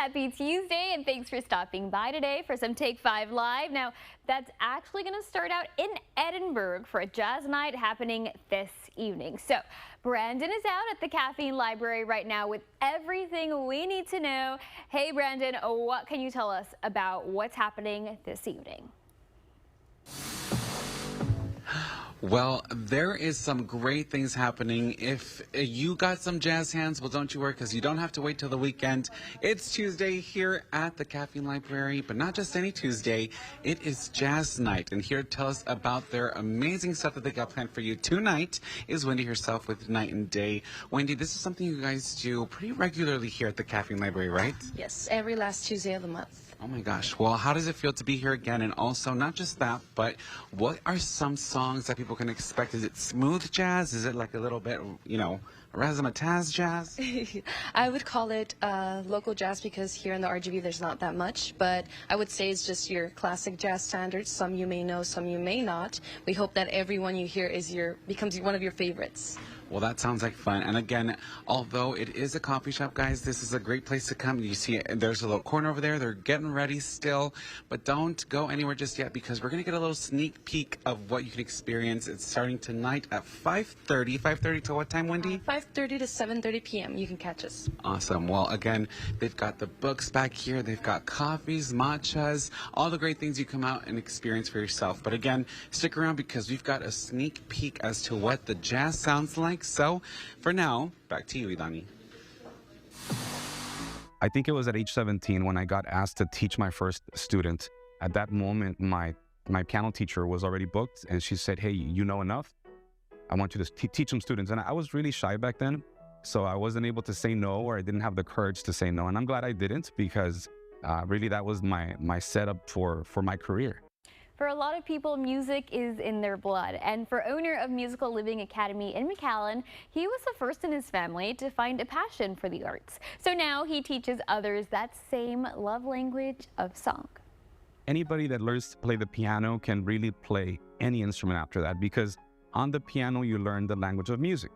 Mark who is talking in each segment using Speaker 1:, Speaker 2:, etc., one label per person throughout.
Speaker 1: Happy Tuesday, and thanks for stopping by today for some Take 5 Live. Now, that's actually going to start out in Edinburgh for a jazz night happening this evening. So, Brandon is out at the Caffeine Library right now with everything we need to know. Hey, Brandon, what can you tell us about what's happening this evening?
Speaker 2: Well, there is some great things happening. If you got some jazz hands, well, don't you worry, because you don't have to wait till the weekend. It's Tuesday here at the Caffeine Library, but not just any Tuesday. It is Jazz Night, and here to tell us about their amazing stuff that they got planned for you tonight is Wendy herself with Night and Day. Wendy, this is something you guys do pretty regularly here at the Caffeine Library, right?
Speaker 3: Yes, every last Tuesday of the month.
Speaker 2: Oh my gosh. Well, how does it feel to be here again? And also, not just that, but what are some songs that people can expect? Is it smooth jazz? Is it like a little bit, razzmatazz jazz?
Speaker 3: I would call it local jazz because here in the RGV there's not that much, but I would say it's just your classic jazz standards. Some you may know, some you may not. We hope that everyone you hear becomes one of your favorites.
Speaker 2: Well, that sounds like fun. And again, although it is a coffee shop, guys, this is a great place to come. You see, there's a little corner over there. They're getting ready still. But don't go anywhere just yet because we're going to get a little sneak peek of what you can experience. It's starting tonight at 5:30. 5:30 to what time, Wendy?
Speaker 3: 5:30 to 7:30 p.m. You can catch us.
Speaker 2: Awesome. Well, again, they've got the books back here. They've got coffees, matchas, all the great things you come out and experience for yourself. But again, stick around because we've got a sneak peek as to what the jazz sounds like. So, for now, back to you, Idani.
Speaker 4: I think it was at age 17 when I got asked to teach my first student. At that moment, my piano teacher was already booked, and she said, "Hey, you know enough? I want you to teach some students." And I was really shy back then, so I wasn't able to say no, or I didn't have the courage to say no. And I'm glad I didn't because really that was my setup for my career.
Speaker 1: For a lot of people, music is in their blood. And for owner of Musical Living Academy in McAllen, he was the first in his family to find a passion for the arts. So now he teaches others that same love language of song.
Speaker 4: Anybody that learns to play the piano can really play any instrument after that, because on the piano you learn the language of music.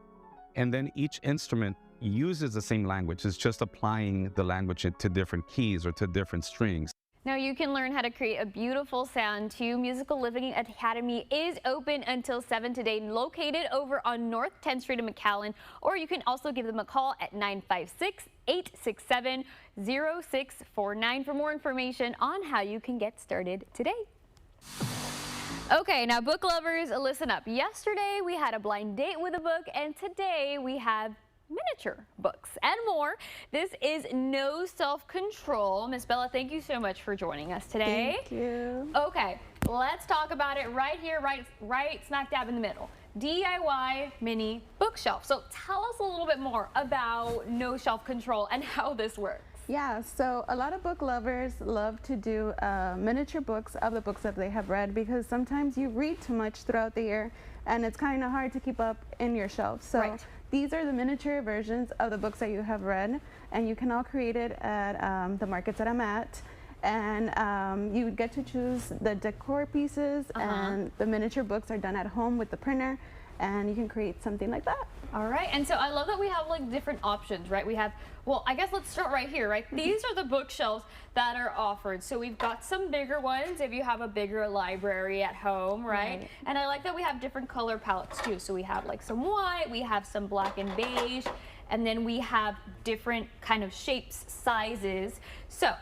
Speaker 4: And then each instrument uses the same language. It's just applying the language to different keys or to different strings.
Speaker 1: Now you can learn how to create a beautiful sound too. Musical Living Academy is open until 7 today, located over on North 10th Street in McAllen, or you can also give them a call at 956-867-0649 for more information on how you can get started today. Okay, now book lovers, listen up. Yesterday we had a blind date with a book, and today we have miniature books and more. This is No Self-Control. Miss Bella, thank you so much for joining us today.
Speaker 5: Thank you.
Speaker 1: Okay, let's talk about it right here, right smack dab in the middle. DIY mini bookshelf. So tell us a little bit more about No Self-Control and how this works.
Speaker 5: Yeah, so a lot of book lovers love to do miniature books of the books that they have read, because sometimes you read too much throughout the year and it's kind of hard to keep up in your shelf. So
Speaker 1: right.
Speaker 5: These are the miniature versions of the books that you have read, and you can all create it at the markets that I'm at. And you get to choose the decor pieces, and the miniature books are done at home with the printer, and you can create something like that.
Speaker 1: All right, and so I love that we have like different options, right? We have, well, I guess let's start right here, right? These are the bookshelves that are offered. So we've got some bigger ones if you have a bigger library at home, right? And I like that we have different color palettes too. So we have like some white, we have some black and beige, and then we have different kind of shapes, sizes. So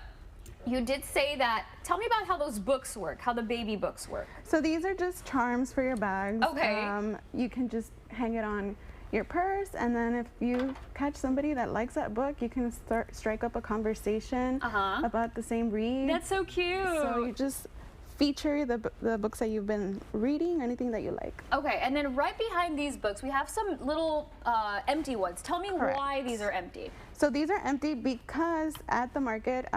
Speaker 1: you did say that. Tell me about how those books work, how the baby books work.
Speaker 5: So these are just charms for your bags.
Speaker 1: Okay.
Speaker 5: You can just hang it on your purse, and then if you catch somebody that likes that book, you can strike up a conversation about the same read.
Speaker 1: That's so cute.
Speaker 5: So you just feature the books that you've been reading, anything that you like.
Speaker 1: Okay, and then right behind these books, we have some little empty ones. Tell me why these are empty.
Speaker 5: So these are empty because at the market,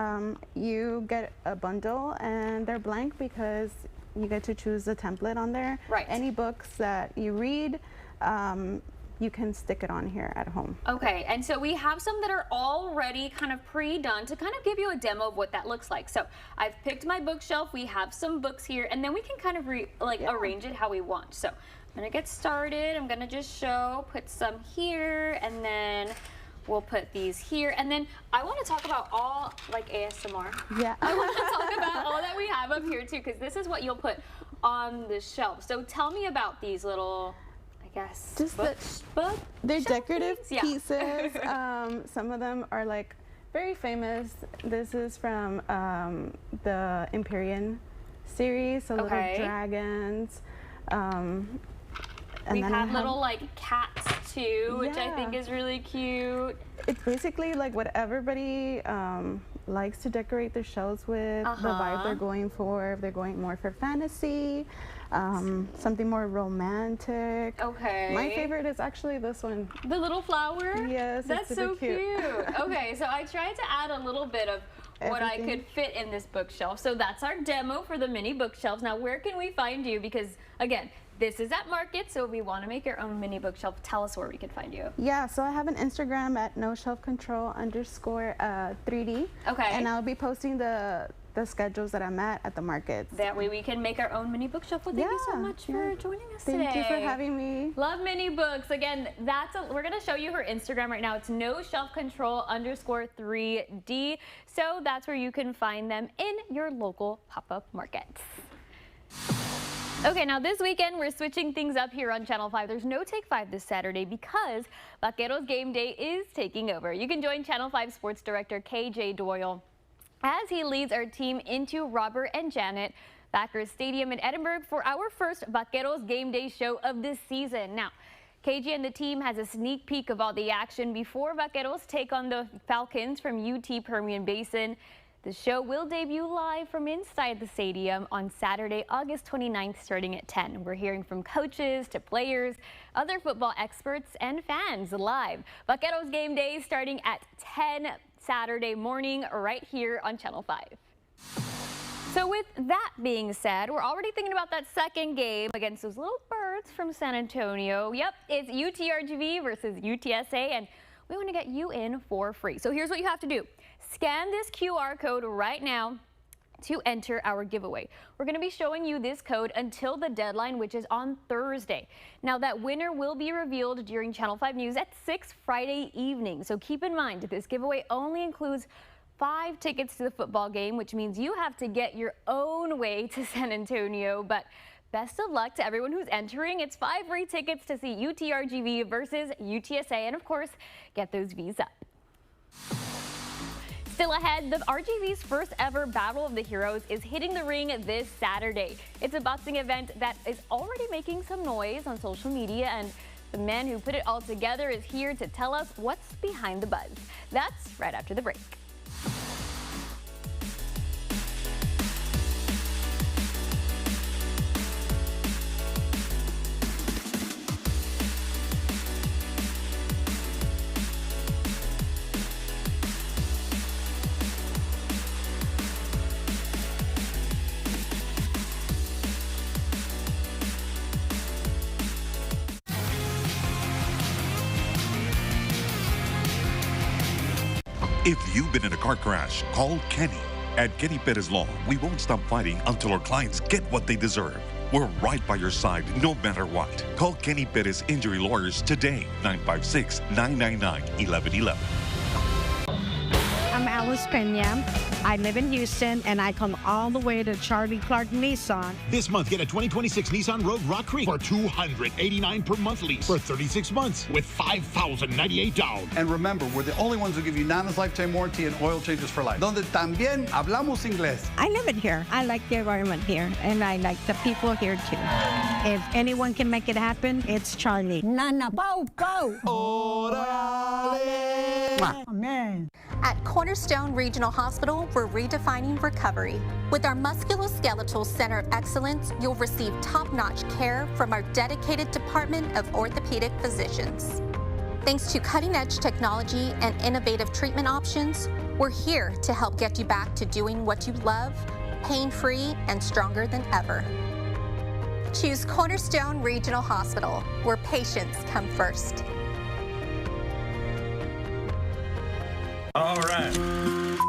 Speaker 5: you get a bundle and they're blank because you get to choose the template on there.
Speaker 1: Right.
Speaker 5: Any books that you read, you can stick it on here at home.
Speaker 1: Okay, and so we have some that are already kind of pre-done to kind of give you a demo of what that looks like. So I've picked my bookshelf, we have some books here, and then we can kind of arrange it how we want. So I'm gonna get started. I'm gonna just put some here, and then we'll put these here. And then I want to talk about all, like ASMR.
Speaker 5: Yeah.
Speaker 1: I want to talk about all that we have up here too, because this is what you'll put on the shelf. So tell me about these little, I guess,
Speaker 5: Just they're
Speaker 1: shelf
Speaker 5: decorative
Speaker 1: things? Yeah.
Speaker 5: pieces. Some of them are like very famous. This is from the Empyrean series, so
Speaker 1: Okay.
Speaker 5: little dragons. And
Speaker 1: We
Speaker 5: then I
Speaker 1: have little like cats too, which I
Speaker 5: Yeah.
Speaker 1: think is really cute.
Speaker 5: It's basically like what everybody likes to decorate their shelves with, the vibe they're going for. If they're going more for fantasy, something more romantic.
Speaker 1: Okay.
Speaker 5: My favorite is actually this one.
Speaker 1: The little flower?
Speaker 5: Yes,
Speaker 1: That's
Speaker 5: it's
Speaker 1: so
Speaker 5: super cute.
Speaker 1: Okay, so I tried to add a little bit of what I
Speaker 5: Everything.
Speaker 1: could fit in this bookshelf. So that's our demo for the mini bookshelves. Now, where can we find you? Because, again, this is at Market, so if we want to make your own mini bookshelf, tell us where we can find you.
Speaker 5: Yeah, so I have an Instagram at noshelfcontrol_3D.
Speaker 1: Okay.
Speaker 5: And I'll be posting the schedules that I'm at the markets.
Speaker 1: That way we can make our own mini bookshelf. Well, thank you so
Speaker 5: Yeah,
Speaker 1: much for joining us
Speaker 5: Thank
Speaker 1: today.
Speaker 5: you for having me.
Speaker 1: Love mini books. Again, we're gonna show you her Instagram right now. It's noshelfcontrol_3D. So that's where you can find them in your local pop-up markets. Okay, now this weekend we're switching things up here on Channel 5. There's no Take 5 this Saturday because Vaqueros Game Day is taking over. You can join Channel 5 Sports Director KJ Doyle as he leads our team into Robert and Janet Backers Stadium in Edinburgh for our first Vaqueros Game Day show of this season. Now, KJ and the team has a sneak peek of all the action before Vaqueros take on the Falcons from UT Permian Basin. The show will debut live from inside the stadium on Saturday, August 29th, starting at 10. We're hearing from coaches to players, other football experts, and fans live. Vaqueros Game Day starting at 10 Saturday morning right here on Channel 5. So with that being said, we're already thinking about that second game against those little birds from San Antonio. Yep, it's UTRGV versus UTSA, and we want to get you in for free. So here's what you have to do. Scan this QR code right now to enter our giveaway. We're going to be showing you this code until the deadline, which is on Thursday. Now, that winner will be revealed during Channel 5 News at 6 Friday evening. So keep in mind, this giveaway only includes 5 tickets to the football game, which means you have to get your own way to San Antonio. But best of luck to everyone who's entering. It's 5 free tickets to see UTRGV versus UTSA, and of course, get those V's up. Still ahead, the RGV's first ever Battle of the Heroes is hitting the ring this Saturday. It's a boxing event that is already making some noise on social media, and the man who put it all together is here to tell us what's behind the buzz. That's right after the break.
Speaker 6: If you've been in a car crash, call Kenny. At Kenny Perez Law, we won't stop fighting until our clients get what they deserve. We're right by your side no matter what. Call Kenny Perez Injury Lawyers today, 956-999-1111.
Speaker 7: I'm Alice Pena. I live in Houston, and I come all the way to Charlie Clark Nissan.
Speaker 8: This month, get a 2026 Nissan Rogue Rock Creek for $289 per month lease for 36 months with $5,098 down.
Speaker 9: And remember, we're the only ones who give you Nana's lifetime warranty and oil changes for life. Donde también hablamos inglés.
Speaker 7: I live in here. I like the environment here, and I like the people here too. If anyone can make it happen, it's Charlie. Nana, go, go! Amen.
Speaker 10: At Cornerstone Regional Hospital, we're redefining recovery. With our Musculoskeletal Center of Excellence, you'll receive top-notch care from our dedicated department of orthopedic physicians. Thanks to cutting-edge technology and innovative treatment options, we're here to help get you back to doing what you love, pain-free and stronger than ever. Choose Cornerstone Regional Hospital, where patients come first.
Speaker 11: All right.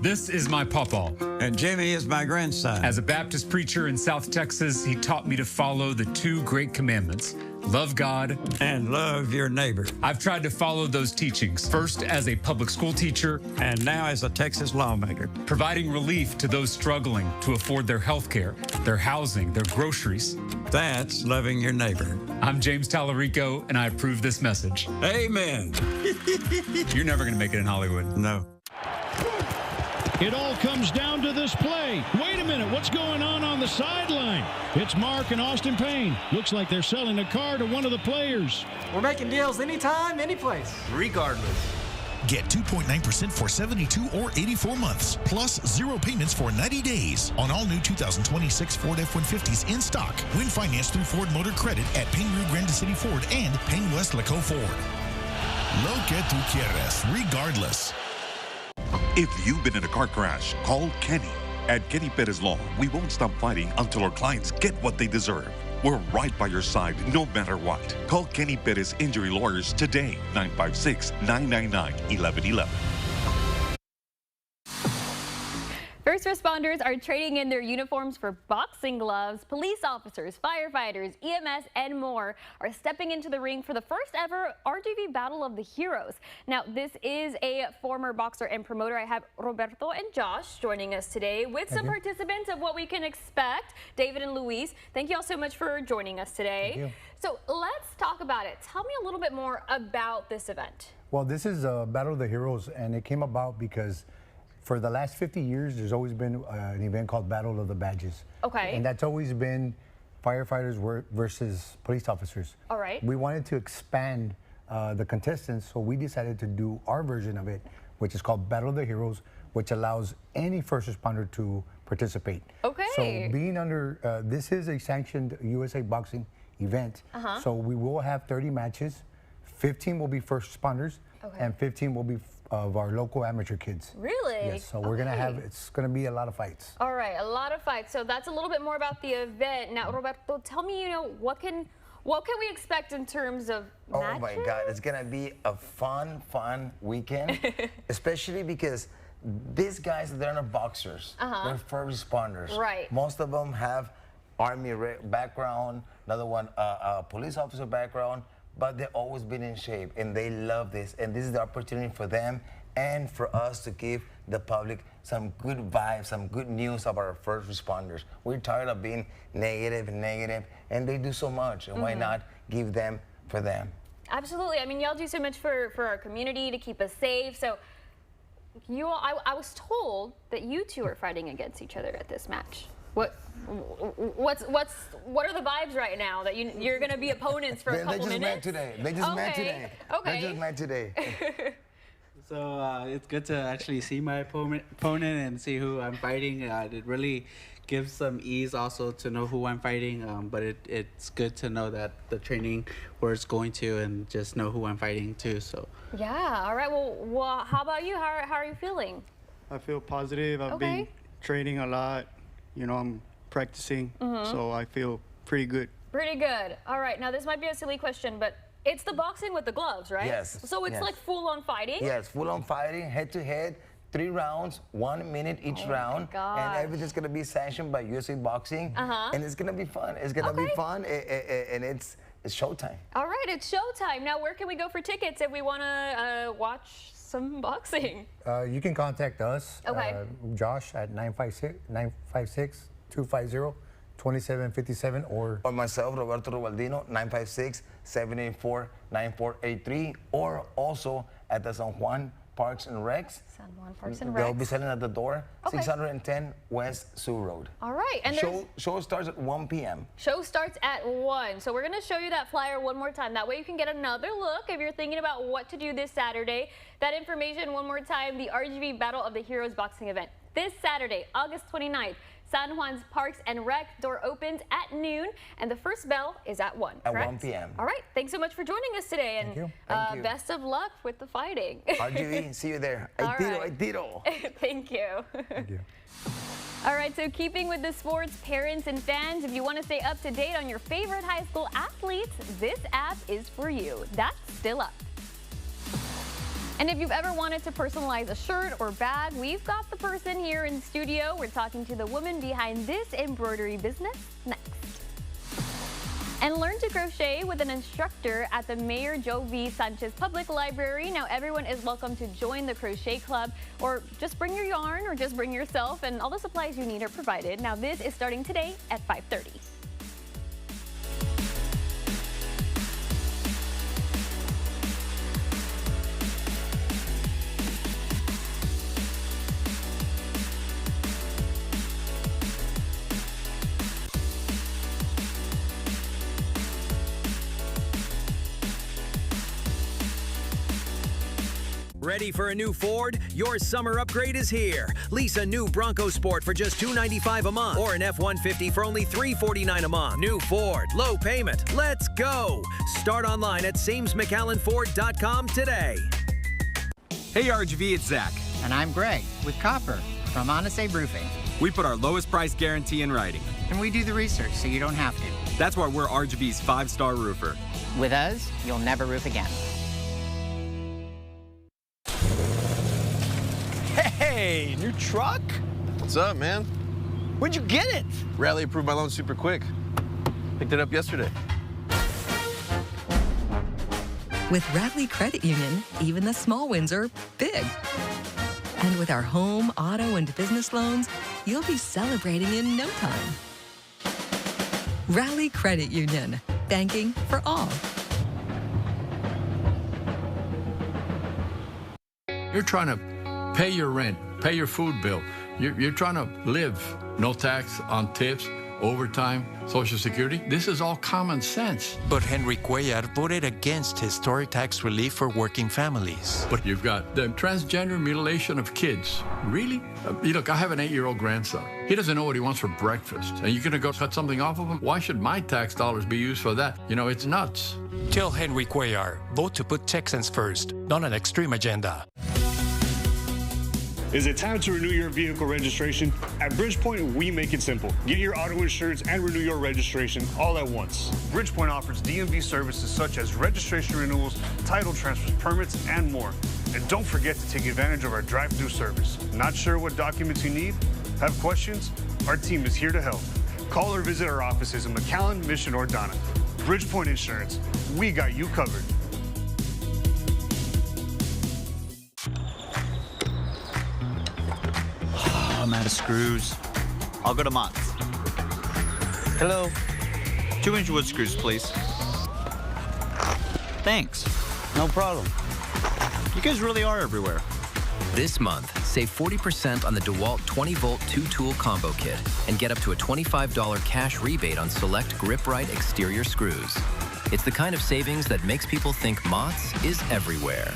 Speaker 11: This is my pawpaw.
Speaker 12: And Jimmy is my grandson.
Speaker 11: As a Baptist preacher in South Texas, he taught me to follow the 2 great commandments. Love God
Speaker 12: and love your neighbor.
Speaker 11: I've tried to follow those teachings, first as a public school teacher,
Speaker 12: and now as a Texas lawmaker,
Speaker 11: providing relief to those struggling to afford their health care, their housing, their groceries.
Speaker 12: That's loving your neighbor.
Speaker 11: I'm James Tallarico, and I approve this message.
Speaker 12: Amen.
Speaker 11: You're never going to make it in Hollywood.
Speaker 12: No.
Speaker 13: It all comes down to this play. Wait a minute, what's going on the sideline? It's Mark and Austin Payne. Looks like they're selling a car to one of the players.
Speaker 14: We're making deals anytime, anyplace.
Speaker 8: Regardless. Get 2.9% for 72 or 84 months, plus 0 payments for 90 days on all new 2026 Ford F-150s in stock when financed through Ford Motor Credit at Payne Rio Grande City Ford and Payne West Laco Ford. Lo que tú quieras, regardless.
Speaker 6: If you've been in a car crash, call Kenny. At Kenny Perez Law, we won't stop fighting until our clients get what they deserve. We're right by your side no matter what. Call Kenny Perez Injury Lawyers today, 956-999-1111.
Speaker 1: First responders are trading in their uniforms for boxing gloves. Police officers, firefighters, EMS, and more are stepping into the ring for the first ever RGV Battle of the Heroes. Now, this is a former boxer and promoter. I have Roberto and Josh joining us today with some participants of what we can expect. David and Luis, thank you all so much for joining us today.
Speaker 15: Thank you.
Speaker 1: So let's talk about it. Tell me a little bit more about this event.
Speaker 15: Well, this is a Battle of the Heroes, and it came about because for the last 50 years, there's always been an event called Battle of the Badges.
Speaker 1: Okay.
Speaker 15: And that's always been firefighters versus police officers.
Speaker 1: All right.
Speaker 15: We wanted to expand the contestants, so we decided to do our version of it, which is called Battle of the Heroes, which allows any first responder to participate.
Speaker 1: Okay.
Speaker 15: So being under, this is a sanctioned USA Boxing event. So we will have 30 matches. 15 will be first responders, and 15 will be of our local amateur kids.
Speaker 1: Really?
Speaker 15: Yes, so we're gonna have, it's gonna be a lot of fights.
Speaker 1: All right, a lot of fights. So that's a little bit more about the event. Now, Roberto, tell me, what can we expect in terms of matches?
Speaker 16: Oh my God, it's gonna be a fun weekend, especially because these guys, they're not boxers, they're first responders.
Speaker 1: Right.
Speaker 16: Most of them have Army background, another one police officer background, but they've always been in shape and they love this, and this is the opportunity for them and for us to give the public some good vibes, some good news about our first responders. We're tired of being negative, and they do so much, and why not give them for them?
Speaker 1: Absolutely. I mean, y'all do so much for our community to keep us safe. So you all, I was told that you two are fighting against each other at this match. What are the vibes right now that you're going to be opponents for a couple minutes?
Speaker 16: They just met today.
Speaker 1: Okay.
Speaker 16: They just met today.
Speaker 17: So it's good to actually see my opponent and see who I'm fighting. It really gives some ease also to know who I'm fighting, but it's good to know that the training where it's going to and just know who I'm fighting too. So
Speaker 1: yeah, all right. Well, how about you? How are you feeling?
Speaker 18: I feel positive. I've been training a lot. You know, I'm practicing, so I feel pretty good.
Speaker 1: Pretty good. All right. Now, this might be a silly question, but it's the boxing with the gloves, right?
Speaker 16: Yes.
Speaker 1: So it's like full-on fighting?
Speaker 16: Yes, full-on fighting, head-to-head, 3 rounds, 1 minute each round. And everything's going to be sanctioned by USA Boxing. And it's going to be fun. It's going to be fun, and it's showtime.
Speaker 1: All right, it's showtime. Now, where can we go for tickets if we want to watch some boxing?
Speaker 15: You can contact us, Josh, at 956-250-2757, or
Speaker 16: myself, Roberto Rubaldino, 956-784-9483, or also at the San Juan Parks and Recs.
Speaker 1: San Juan Parks and Recs.
Speaker 16: They'll be selling at the door, 610 West Sioux Road.
Speaker 1: All right. And
Speaker 16: show starts at 1 p.m.
Speaker 1: Show starts at 1. So we're going to show you that flyer one more time. That way you can get another look if you're thinking about what to do this Saturday. That information one more time, the RGV Battle of the Heroes boxing event. This Saturday, August 29th. San Juan's Parks and Rec door opens at noon, and the first bell is at 1, correct?
Speaker 16: At 1 p.m.
Speaker 1: All right. Thanks so much for joining us today.
Speaker 15: Thank you.
Speaker 16: Thank you.
Speaker 1: Best of luck with the fighting.
Speaker 16: RGV, see you there.
Speaker 1: All right.
Speaker 16: I tiro.
Speaker 1: Thank you.
Speaker 15: Thank you.
Speaker 1: All right, so keeping with the sports, parents and fans, if you want to stay up to date on your favorite high school athletes, this app is for you. That's Still Up. And if you've ever wanted to personalize a shirt or bag, we've got the person here in studio. We're talking to the woman behind this embroidery business next. And learn to crochet with an instructor at the Mayor Joe V. Sanchez Public Library. Now everyone is welcome to join the crochet club, or just bring your yarn or just bring yourself, and all the supplies you need are provided. Now this is starting today at 5:30.
Speaker 19: Ready for a new Ford? Your summer upgrade is here. Lease a new Bronco Sport for just $295 a month, or an F-150 for only $349 a month. New Ford, low payment. Let's go. Start online at SamesMcAllenFord.com today.
Speaker 20: Hey RGV, it's Zach.
Speaker 21: And I'm Greg with Copper from Honest Abe Roofing.
Speaker 20: We put our lowest price guarantee in writing.
Speaker 21: And we do the research so you don't have to.
Speaker 20: That's why we're RGV's 5-star roofer.
Speaker 21: With us, you'll never roof again.
Speaker 22: Hey, new truck?
Speaker 23: What's up, man?
Speaker 22: Where'd you get it?
Speaker 23: Rally approved my loan super quick. Picked it up yesterday.
Speaker 24: With Radley Credit Union, even the small wins are big. And with our home, auto, and business loans, you'll be celebrating in no time. Radley Credit Union, banking for all.
Speaker 25: You're trying to pay your rent, pay your food bill. You're trying to live. No tax on tips, overtime, Social Security. This is all common sense.
Speaker 26: But Henry Cuellar voted against historic tax relief for working families.
Speaker 25: But you've got the transgender mutilation of kids. Really? Look, I have an 8-year-old grandson. He doesn't know what he wants for breakfast. And you're going to go cut something off of him? Why should my tax dollars be used for that? You know, it's nuts.
Speaker 26: Tell Henry Cuellar, vote to put Texans first, not an extreme agenda.
Speaker 27: Is it time to renew your vehicle registration? At Bridgepoint, we make it simple. Get your auto insurance and renew your registration all at once. Bridgepoint offers DMV services such as registration renewals, title transfers, permits, and more. And don't forget to take advantage of our drive-through service. Not sure what documents you need? Have questions? Our team is here to help. Call or visit our offices in McAllen, Mission, or Donna. Bridgepoint Insurance, we got you covered.
Speaker 28: I'm out of screws. I'll go to Mott's. Hello. 2-inch wood screws, please. Thanks. No problem. You guys really are everywhere.
Speaker 19: This month, save 40% on the DeWalt 20-volt 2-tool combo kit and get up to a $25 cash rebate on select GripRite exterior screws. It's the kind of savings that makes people think Mott's is everywhere.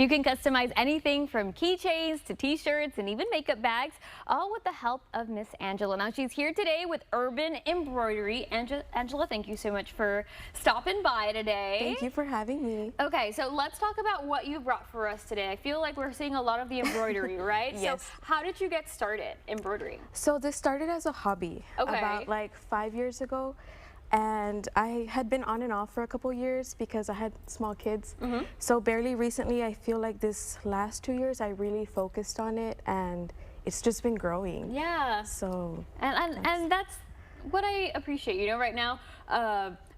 Speaker 1: You can customize anything from keychains to t-shirts and even makeup bags, all with the help of Miss Angela. Now she's here today with Urban Embroidery. Angela, thank you so much for stopping by today.
Speaker 29: Thank you for having me.
Speaker 1: Okay, so let's talk about what you brought for us today. I feel like we're seeing a lot of the embroidery, right?
Speaker 29: Yes.
Speaker 1: So how did you get started embroidering?
Speaker 29: So this started as a hobby about like 5 years ago. And I had been on and off for a couple years because I had small kids. So barely recently, I feel like this last 2 years, I really focused on it, and it's just been growing.
Speaker 1: Yeah.
Speaker 29: So.
Speaker 1: And that's what I appreciate. You know, right now,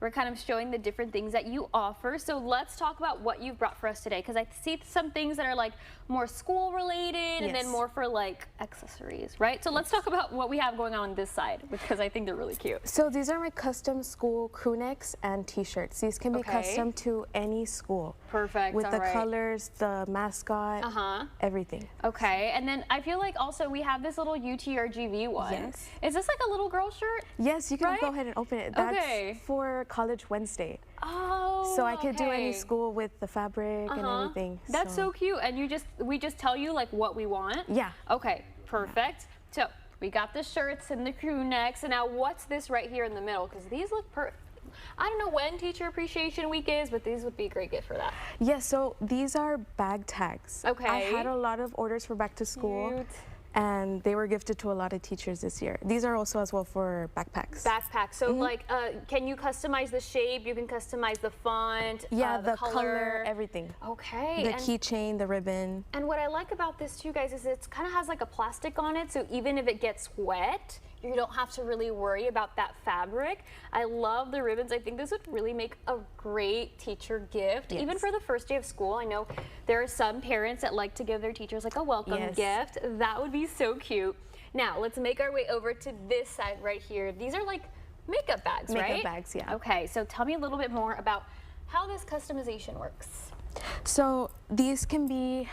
Speaker 1: we're kind of showing the different things that you offer. So let's talk about what you've brought for us today, because I see some things that are like more school related and then more for like accessories, right? So let's talk about what we have going on this side, because I think they're really cute.
Speaker 29: So these are my custom school crew necks and t-shirts. These can be custom to any school.
Speaker 1: Perfect.
Speaker 29: With the colors, the mascot, everything.
Speaker 1: Okay, and then I feel like also we have this little UTRGV one.
Speaker 29: Yes.
Speaker 1: Is this like a little girl shirt?
Speaker 29: Yes, you can go ahead and open it. That's for College Wednesday.
Speaker 1: Oh,
Speaker 29: so I could do any school with the fabric and everything.
Speaker 1: That's so cute. And we just tell you like what we want?
Speaker 29: Yeah.
Speaker 1: Okay, perfect. So we got the shirts and the crew necks, and now what's this right here in the middle? Because these look perfect. I don't know when Teacher Appreciation Week is, but these would be a great gift for that.
Speaker 29: Yeah, so these are bag tags.
Speaker 1: Okay.
Speaker 29: I had a lot of orders for back to school.
Speaker 1: Cute.
Speaker 29: and they were gifted to a lot of teachers this year. These are also as well for backpacks.
Speaker 1: Backpacks. So like, can you customize the shape? You can customize the font.
Speaker 29: Yeah, the color, everything.
Speaker 1: Okay.
Speaker 29: The keychain, the ribbon.
Speaker 1: And what I like about this too, guys, is it kind of has like a plastic on it, so even if it gets wet, you don't have to really worry about that fabric. I love the ribbons. I think this would really make a great teacher gift, even for the first day of school. I know there are some parents that like to give their teachers like a welcome gift. That would be so cute. Now, let's make our way over to this side right here. These are like makeup bags, right?
Speaker 29: Makeup bags, yeah.
Speaker 1: Okay, so tell me a little bit more about how this customization works.
Speaker 29: So these can be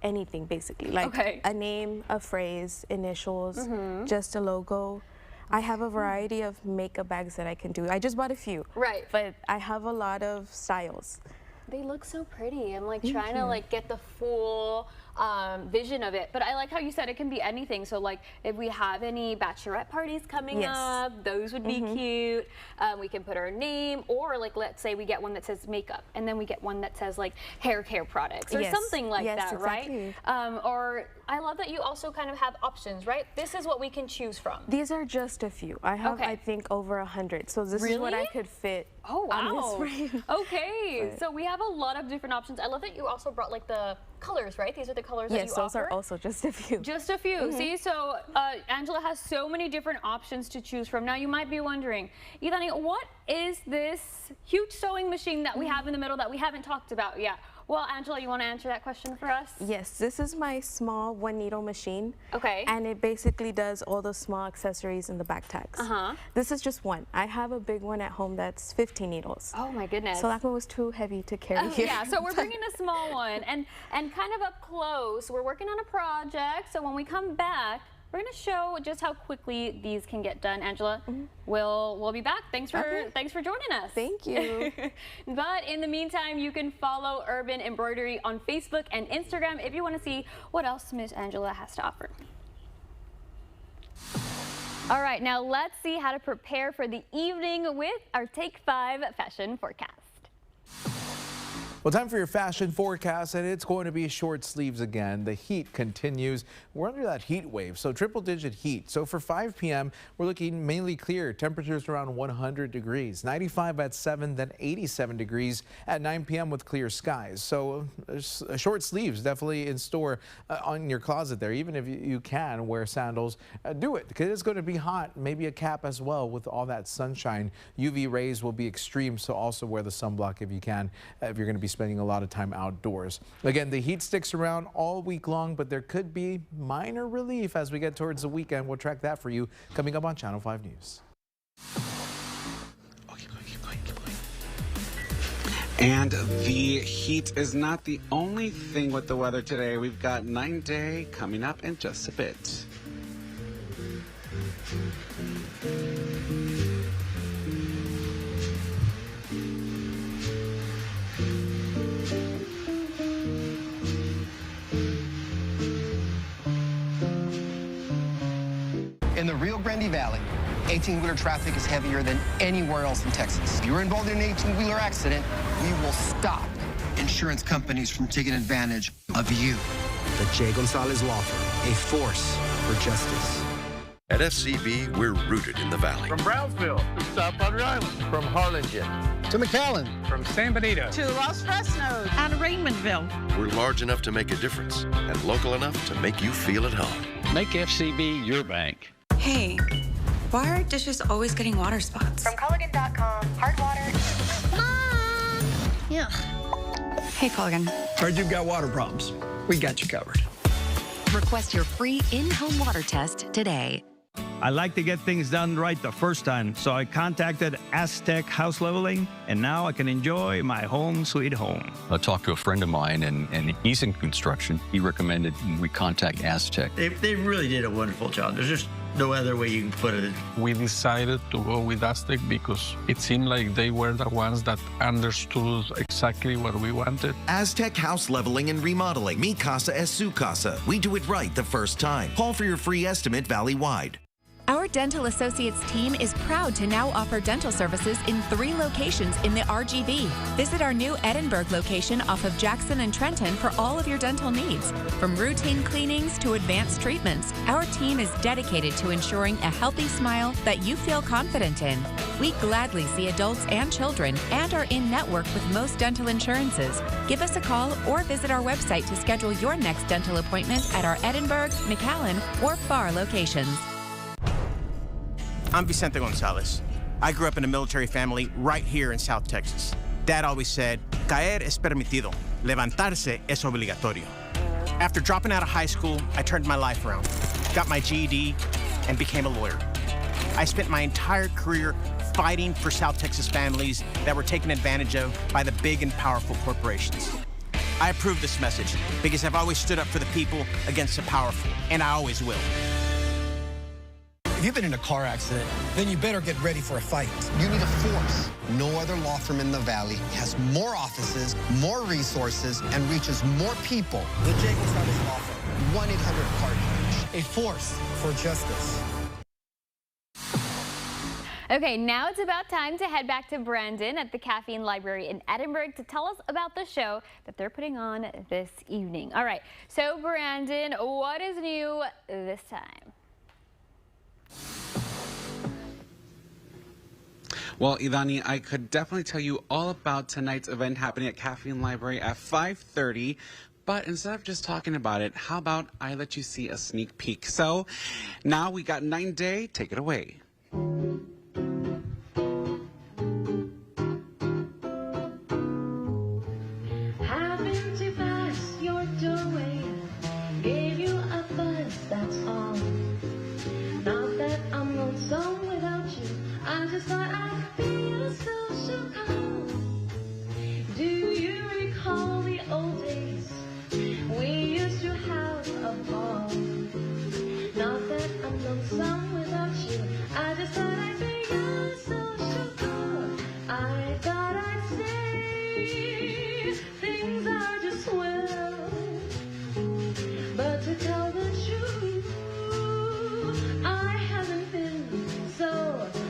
Speaker 29: anything basically, like a name, a phrase, initials, just a logo. I have a variety of makeup bags that I can do. I just bought a few.
Speaker 1: Right.
Speaker 29: But I have a lot of styles.
Speaker 1: They look so pretty. I'm like trying to like get the full vision of it. But I like how you said it can be anything. So like if we have any bachelorette parties coming up, those would be cute. We can put our name, or like let's say we get one that says makeup and then we get one that says like hair care products or something like that,
Speaker 29: exactly.
Speaker 1: right? Or I love that you also kind of have options, right? This is what we can choose from.
Speaker 29: These are just a few. I have I think over 100. So this is what I could fit on this frame.
Speaker 1: Okay, so we have a lot of different options. I love that you also brought like the colors, right? These are the colors that you offer?
Speaker 29: Yes, those are also just a few.
Speaker 1: Just a few. See, so Angela has so many different options to choose from. Now you might be wondering, Idani, what is this huge sewing machine that we have in the middle that we haven't talked about yet? Well, Angela, you want to answer that question for us?
Speaker 29: Yes, this is my small one needle machine.
Speaker 1: Okay.
Speaker 29: And it basically does all the small accessories in the back tags. This is just one. I have a big one at home that's 15 needles.
Speaker 1: Oh my goodness.
Speaker 29: So that one was too heavy to carry here.
Speaker 1: Yeah, so we're bringing a small one and kind of up close. We're working on a project, so when we come back, we're going to show just how quickly these can get done. Angela, we'll be back. Thanks for joining us.
Speaker 29: Thank you.
Speaker 1: But in the meantime, you can follow Urban Embroidery on Facebook and Instagram if you want to see what else Miss Angela has to offer. All right, now let's see how to prepare for the evening with our Take 5 fashion forecast.
Speaker 2: Well, time for your fashion forecast, and it's going to be short sleeves again. The heat continues. We're under that heat wave, so triple-digit heat. So for 5 p.m., we're looking mainly clear. Temperatures around 100 degrees. 95 at 7, then 87 degrees at 9 p.m. with clear skies. So short sleeves definitely in store on your closet there. Even if you can wear sandals, do it, because it's going to be hot. Maybe a cap as well with all that sunshine. UV rays will be extreme, so also wear the sunblock if you can, if you're going to be spending a lot of time outdoors. Again, the heat sticks around all week long, but there could be minor relief as we get towards the weekend. We'll track that for you coming up on Channel 5 News.
Speaker 3: And the heat is not the only thing with the weather today. We've got 9-day coming up in just a bit.
Speaker 4: In the Rio Grande Valley, 18-wheeler traffic is heavier than anywhere else in Texas. If you're involved in an 18-wheeler accident, we will stop insurance companies from taking advantage of you.
Speaker 5: The Jay Gonzalez Law Firm, a force for justice.
Speaker 7: At FCB, we're rooted in the Valley.
Speaker 9: From Brownsville to South Padre Island.
Speaker 5: From Harlingen
Speaker 9: to McAllen. From San Benito
Speaker 10: to Los Fresnos and Raymondville.
Speaker 7: We're large enough to make a difference and local enough to make you feel at home.
Speaker 11: Make FCB your bank.
Speaker 12: Hey, why are dishes always getting water spots?
Speaker 30: From Culligan.com, hard water.
Speaker 12: Mom! Yeah. Hey, Culligan.
Speaker 22: Heard you've got water problems. We got you covered.
Speaker 24: Request your free in-home water test today.
Speaker 13: I like to get things done right the first time, so I contacted Aztec House Leveling, and now I can enjoy my home sweet home.
Speaker 31: I talked to a friend of mine, and he's in construction. He recommended we contact Aztec.
Speaker 22: They really did a wonderful job. There's just no other way you can put it.
Speaker 32: We decided to go with Aztec because it seemed like they were the ones that understood exactly what we wanted.
Speaker 33: Aztec House Leveling and Remodeling. Mi casa es su casa. We do it right the first time. Call for your free estimate valley-wide.
Speaker 6: Our Dental Associates team is proud to now offer dental services in 3 locations in the RGV. Visit our new Edinburgh location off of Jackson and Trenton for all of your dental needs. From routine cleanings to advanced treatments, our team is dedicated to ensuring a healthy smile that you feel confident in. We gladly see adults and children and are in network with most dental insurances. Give us a call or visit our website to schedule your next dental appointment at our Edinburgh, McAllen, or Pharr locations.
Speaker 22: I'm Vicente Gonzalez. I grew up in a military family right here in South Texas. Dad always said, caer es permitido, levantarse es obligatorio. After dropping out of high school, I turned my life around, got my GED, and became a lawyer. I spent my entire career fighting for South Texas families that were taken advantage of by the big and powerful corporations. I approve this message because I've always stood up for the people against the powerful, and I always will.
Speaker 5: If you've been in a car accident, then you better get ready for a fight.
Speaker 4: You need a force. No other law firm in the Valley has more offices, more resources, and reaches more people.
Speaker 5: The Jay Gonzalez Law Firm.
Speaker 4: 1-800-PARTNER.
Speaker 5: A force for justice.
Speaker 1: Okay, now it's about time to head back to Brandon at the Caffeine Library in Edinburgh to tell us about the show that they're putting on this evening. All right, so Brandon, what is new this time?
Speaker 3: Well, Idani, I could definitely tell you all about tonight's event happening at Caffeine Library at 5:30. But instead of just talking about it, how about I let you see a sneak peek? So now we got 9 Day. Take it away.
Speaker 8: Happened to pass your doorway, gave you a buzz, that's all. Not that I'm lonesome without you, I just thought I'd be a social call. Do you recall the old days? We used to have a ball. Not that I'm lonesome without you, I just thought I'd be a social call. I thought I'd say things are just swell, but to tell the truth, I haven't been so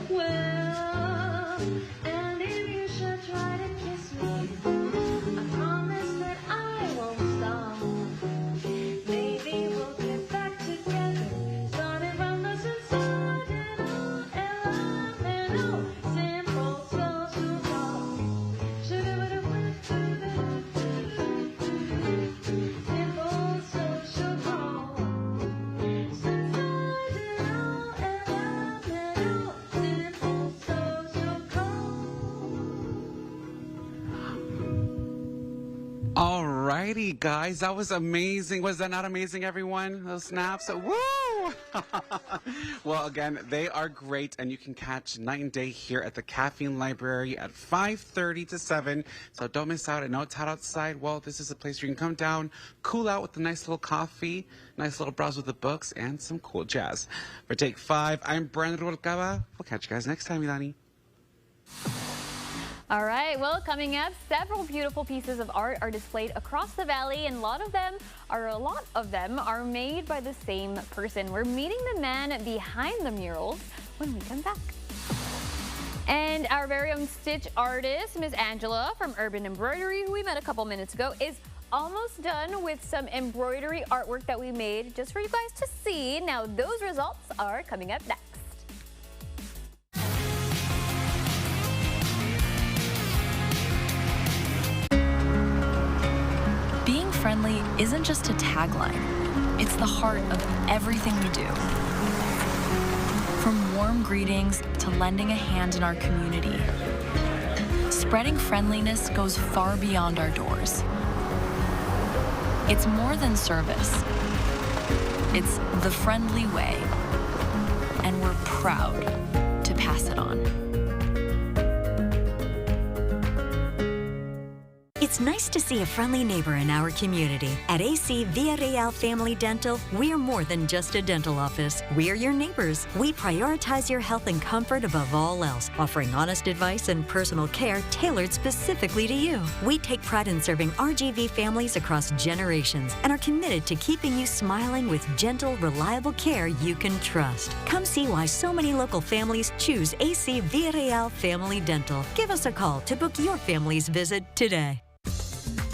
Speaker 8: well. And if you should try to kiss me, I promise that I won't stop. Maybe we'll get back together, starting from the sensational elemental, simple social call. Simple social call. Sensational elemental, simple social call.
Speaker 3: Alrighty, guys, that was amazing. Was that not amazing, everyone? Those snaps, woo! Well, again, they are great, and you can catch 9 Day here at the Caffeine Library at 5:30 to 7. So don't miss out. I know it's hot outside. Well, this is a place where you can come down, cool out with a nice little coffee, nice little browse with the books, and some cool jazz. For Take 5, I'm Brandon Rubalcaba. We'll catch you guys next time, Ilani.
Speaker 1: All right, well, coming up, several beautiful pieces of art are displayed across the valley, and a lot of them are made by the same person. We're meeting the man behind the murals when we come back. And our very own stitch artist, Ms. Angela from Urban Embroidery, who we met a couple minutes ago, is almost done with some embroidery artwork that we made just for you guys to see. Now, those results are coming up next.
Speaker 14: Being friendly isn't just a tagline, it's the heart of everything we do. From warm greetings to lending a hand in our community, spreading friendliness goes far beyond our doors. It's more than service. It's the friendly way, and we're proud to pass it on.
Speaker 15: It's nice to see a friendly neighbor in our community. At AC Villarreal Family Dental, we're more than just a dental office. We're your neighbors. We prioritize your health and comfort above all else, offering honest advice and personal care tailored specifically to you. We take pride in serving RGV families across generations and are committed to keeping you smiling with gentle, reliable care you can trust. Come see why so many local families choose AC Villarreal Family Dental. Give us a call to book your family's visit today.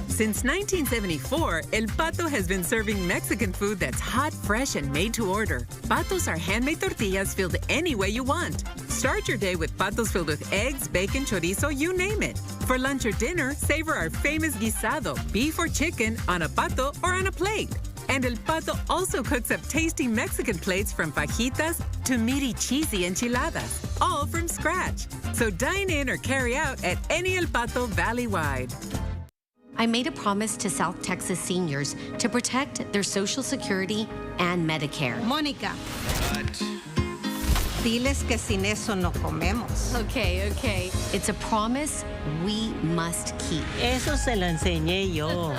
Speaker 16: Since 1974, El Pato has been serving Mexican food that's hot, fresh, and made to order. Patos are handmade tortillas filled any way you want. Start your day with Patos filled with eggs, bacon, chorizo, you name it. For lunch or dinner, savor our famous guisado, beef or chicken, on a pato or on a plate. And El Pato also cooks up tasty Mexican plates from fajitas to meaty, cheesy enchiladas, all from scratch. So dine in or carry out at any El Pato valley-wide.
Speaker 17: I made a promise to South Texas seniors to protect their Social Security and Medicare.
Speaker 10: Mónica. Diles que sin eso no comemos.
Speaker 17: Okay. It's a promise we must keep.
Speaker 10: Eso se lo enseñé yo.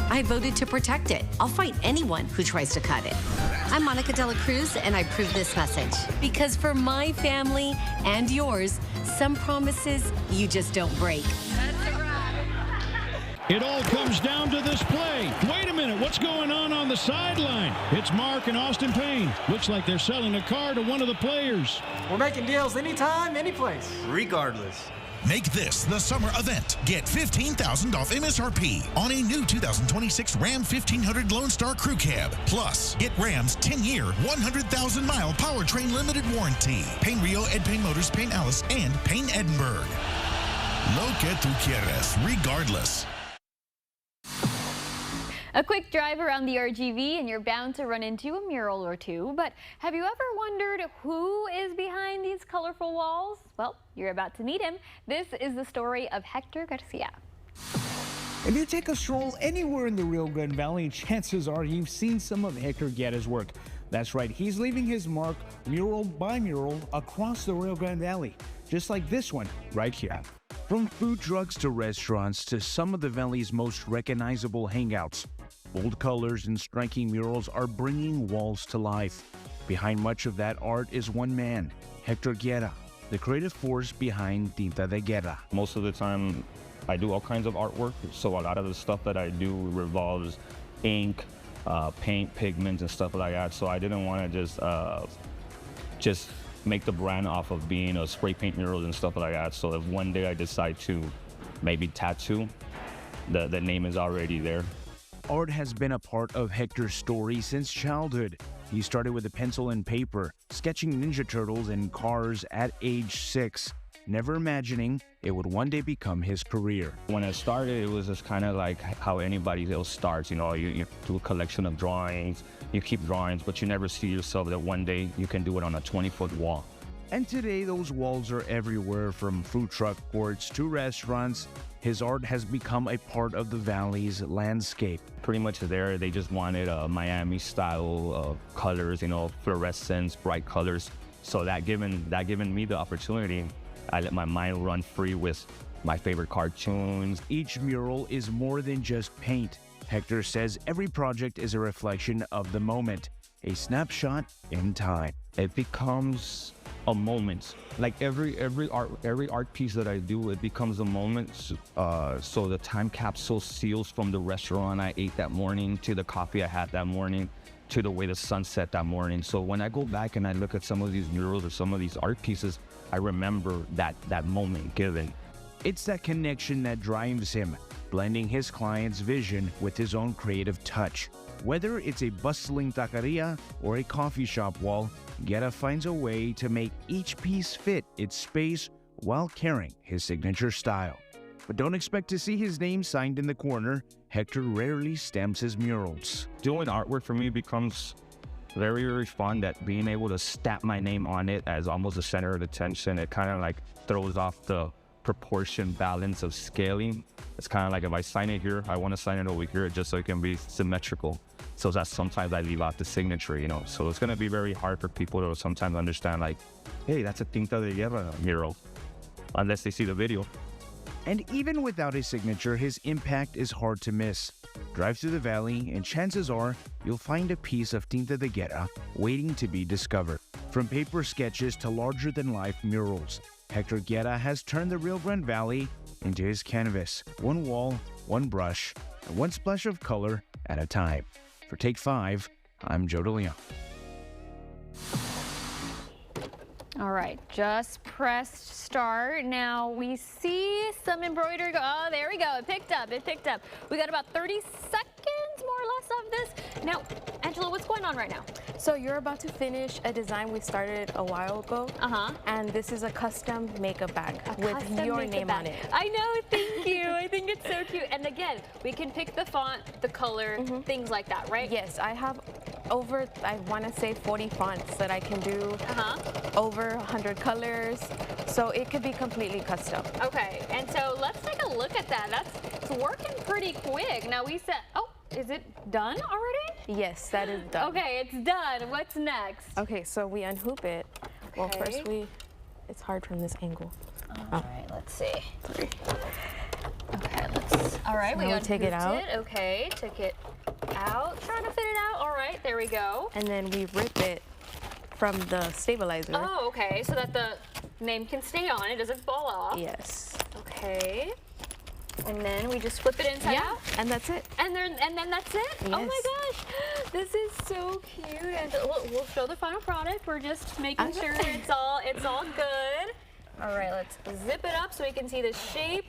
Speaker 17: I voted to protect it. I'll fight anyone who tries to cut it. I'm Monica De La Cruz, and I approve this message. Because for my family and yours, some promises you just don't break.
Speaker 13: It all comes down to this play. Wait a minute, what's going on the sideline? It's Mark and Austin Payne. Looks like they're selling a car to one of the players.
Speaker 18: We're making deals anytime, anyplace.
Speaker 19: Regardless.
Speaker 20: Make this the summer event. Get $15,000 off MSRP on a new 2026 Ram 1500 Lone Star Crew Cab. Plus, get Ram's 10-year, 100,000-mile powertrain limited warranty. Payne Rio, Ed Payne Motors, Payne Alice, and Payne Edinburgh. Lo que tú quieres, regardless.
Speaker 1: A quick drive around the RGV and you're bound to run into a mural or two, but have you ever wondered who is behind these colorful walls? Well, you're about to meet him. This is the story of Hector Garcia.
Speaker 21: If you take a stroll anywhere in the Rio Grande Valley, chances are you've seen some of Hector Guerra's work. That's right, he's leaving his mark mural by mural across the Rio Grande Valley, just like this one right here. From food trucks to restaurants to some of the valley's most recognizable hangouts, bold colors and striking murals are bringing walls to life. Behind much of that art is one man, Hector Guerra, the creative force behind Tinta de Guerra.
Speaker 23: Most of the time, I do all kinds of artwork, so a lot of the stuff that I do revolves ink, paint, pigments, and stuff like that. So I didn't want to just make the brand off of being a spray paint murals and stuff like that. So if one day I decide to maybe tattoo, the name is already there.
Speaker 21: Art has been a part of Hector's story since childhood. He started with a pencil and paper, sketching Ninja Turtles and cars at age 6, never imagining it would one day become his career.
Speaker 23: When I started, it was just kind of like how anybody else starts. You know, you do a collection of drawings, you keep drawings, but you never see yourself that one day you can do it on a 20-foot wall.
Speaker 21: And today, those walls are everywhere, from food truck courts to restaurants. His art has become a part of the valley's landscape.
Speaker 23: Pretty much there, they just wanted a Miami style of colors, you know, fluorescence, bright colors. So that given me the opportunity, I let my mind run free with my favorite cartoons.
Speaker 21: Each mural is more than just paint. Hector says every project is a reflection of the moment, a snapshot in time.
Speaker 23: It becomes a moment. Like every art piece that I do, it becomes a moment. So the time capsule seals from the restaurant I ate that morning to the coffee I had that morning to the way the sun set that morning. So when I go back and I look at some of these murals or some of these art pieces, I remember that moment given.
Speaker 21: It's that connection that drives him, blending his client's vision with his own creative touch. Whether it's a bustling taqueria or a coffee shop wall, Guerra finds a way to make each piece fit its space while carrying his signature style. But don't expect to see his name signed in the corner. Hector rarely stamps his murals.
Speaker 23: Doing artwork for me becomes very, very fun, that being able to stamp my name on it as almost the center of attention, it kind of like throws off the proportion balance of scaling. It's kind of like if I sign it here, I want to sign it over here just so it can be symmetrical. So that sometimes I leave out the signature, you know. So it's going to be very hard for people to sometimes understand, like, hey, that's a Tinta de Guerra mural, unless they see the video.
Speaker 21: And even without his signature, his impact is hard to miss. Drive through the valley, and chances are you'll find a piece of Tinta de Guerra waiting to be discovered. From paper sketches to larger-than-life murals, Hector Guerra has turned the Rio Grande Valley into his canvas, one wall, one brush, and one splash of color at a time. For Take 5, I'm Joe DeLeon.
Speaker 1: All right, just pressed start. Now we see some embroidery go. Oh, there we go. It picked up. It picked up. We got about 30 seconds more or less of this. Now, Angela, what's going on right now?
Speaker 2: So you're about to finish a design we started a while ago. And this is a custom makeup bag with your name on it.
Speaker 1: I know, thank you. I think it's so cute. And again, we can pick the font, the color, things like that, right?
Speaker 2: Yes, I have over, I want to say 40 fonts that I can do. Over 100 colors. So it could be completely custom.
Speaker 1: Okay, and so let's take a look at that. It's working pretty quick. Now we said, oh, is it done already?
Speaker 2: Yes, that is done.
Speaker 1: Okay, it's done. What's next?
Speaker 2: Okay, so we unhoop it.
Speaker 1: Okay.
Speaker 2: Well, first it's hard from this angle.
Speaker 1: All right, let's see. Okay, all right,
Speaker 2: So
Speaker 1: we
Speaker 2: take it out.
Speaker 1: Okay, took it out. Trying to fit it out. All right, there we go.
Speaker 2: And then we rip it from the stabilizer.
Speaker 1: Oh, okay, so that the name can stay on. It doesn't fall off.
Speaker 2: Yes.
Speaker 1: Okay. And then we just flip it inside out?
Speaker 2: And that's it.
Speaker 1: And then that's it?
Speaker 2: Yes.
Speaker 1: Oh my gosh, this is so cute. And we'll show the final product. We're just making sure it's all good. All right, let's zip it up so we can see the shape.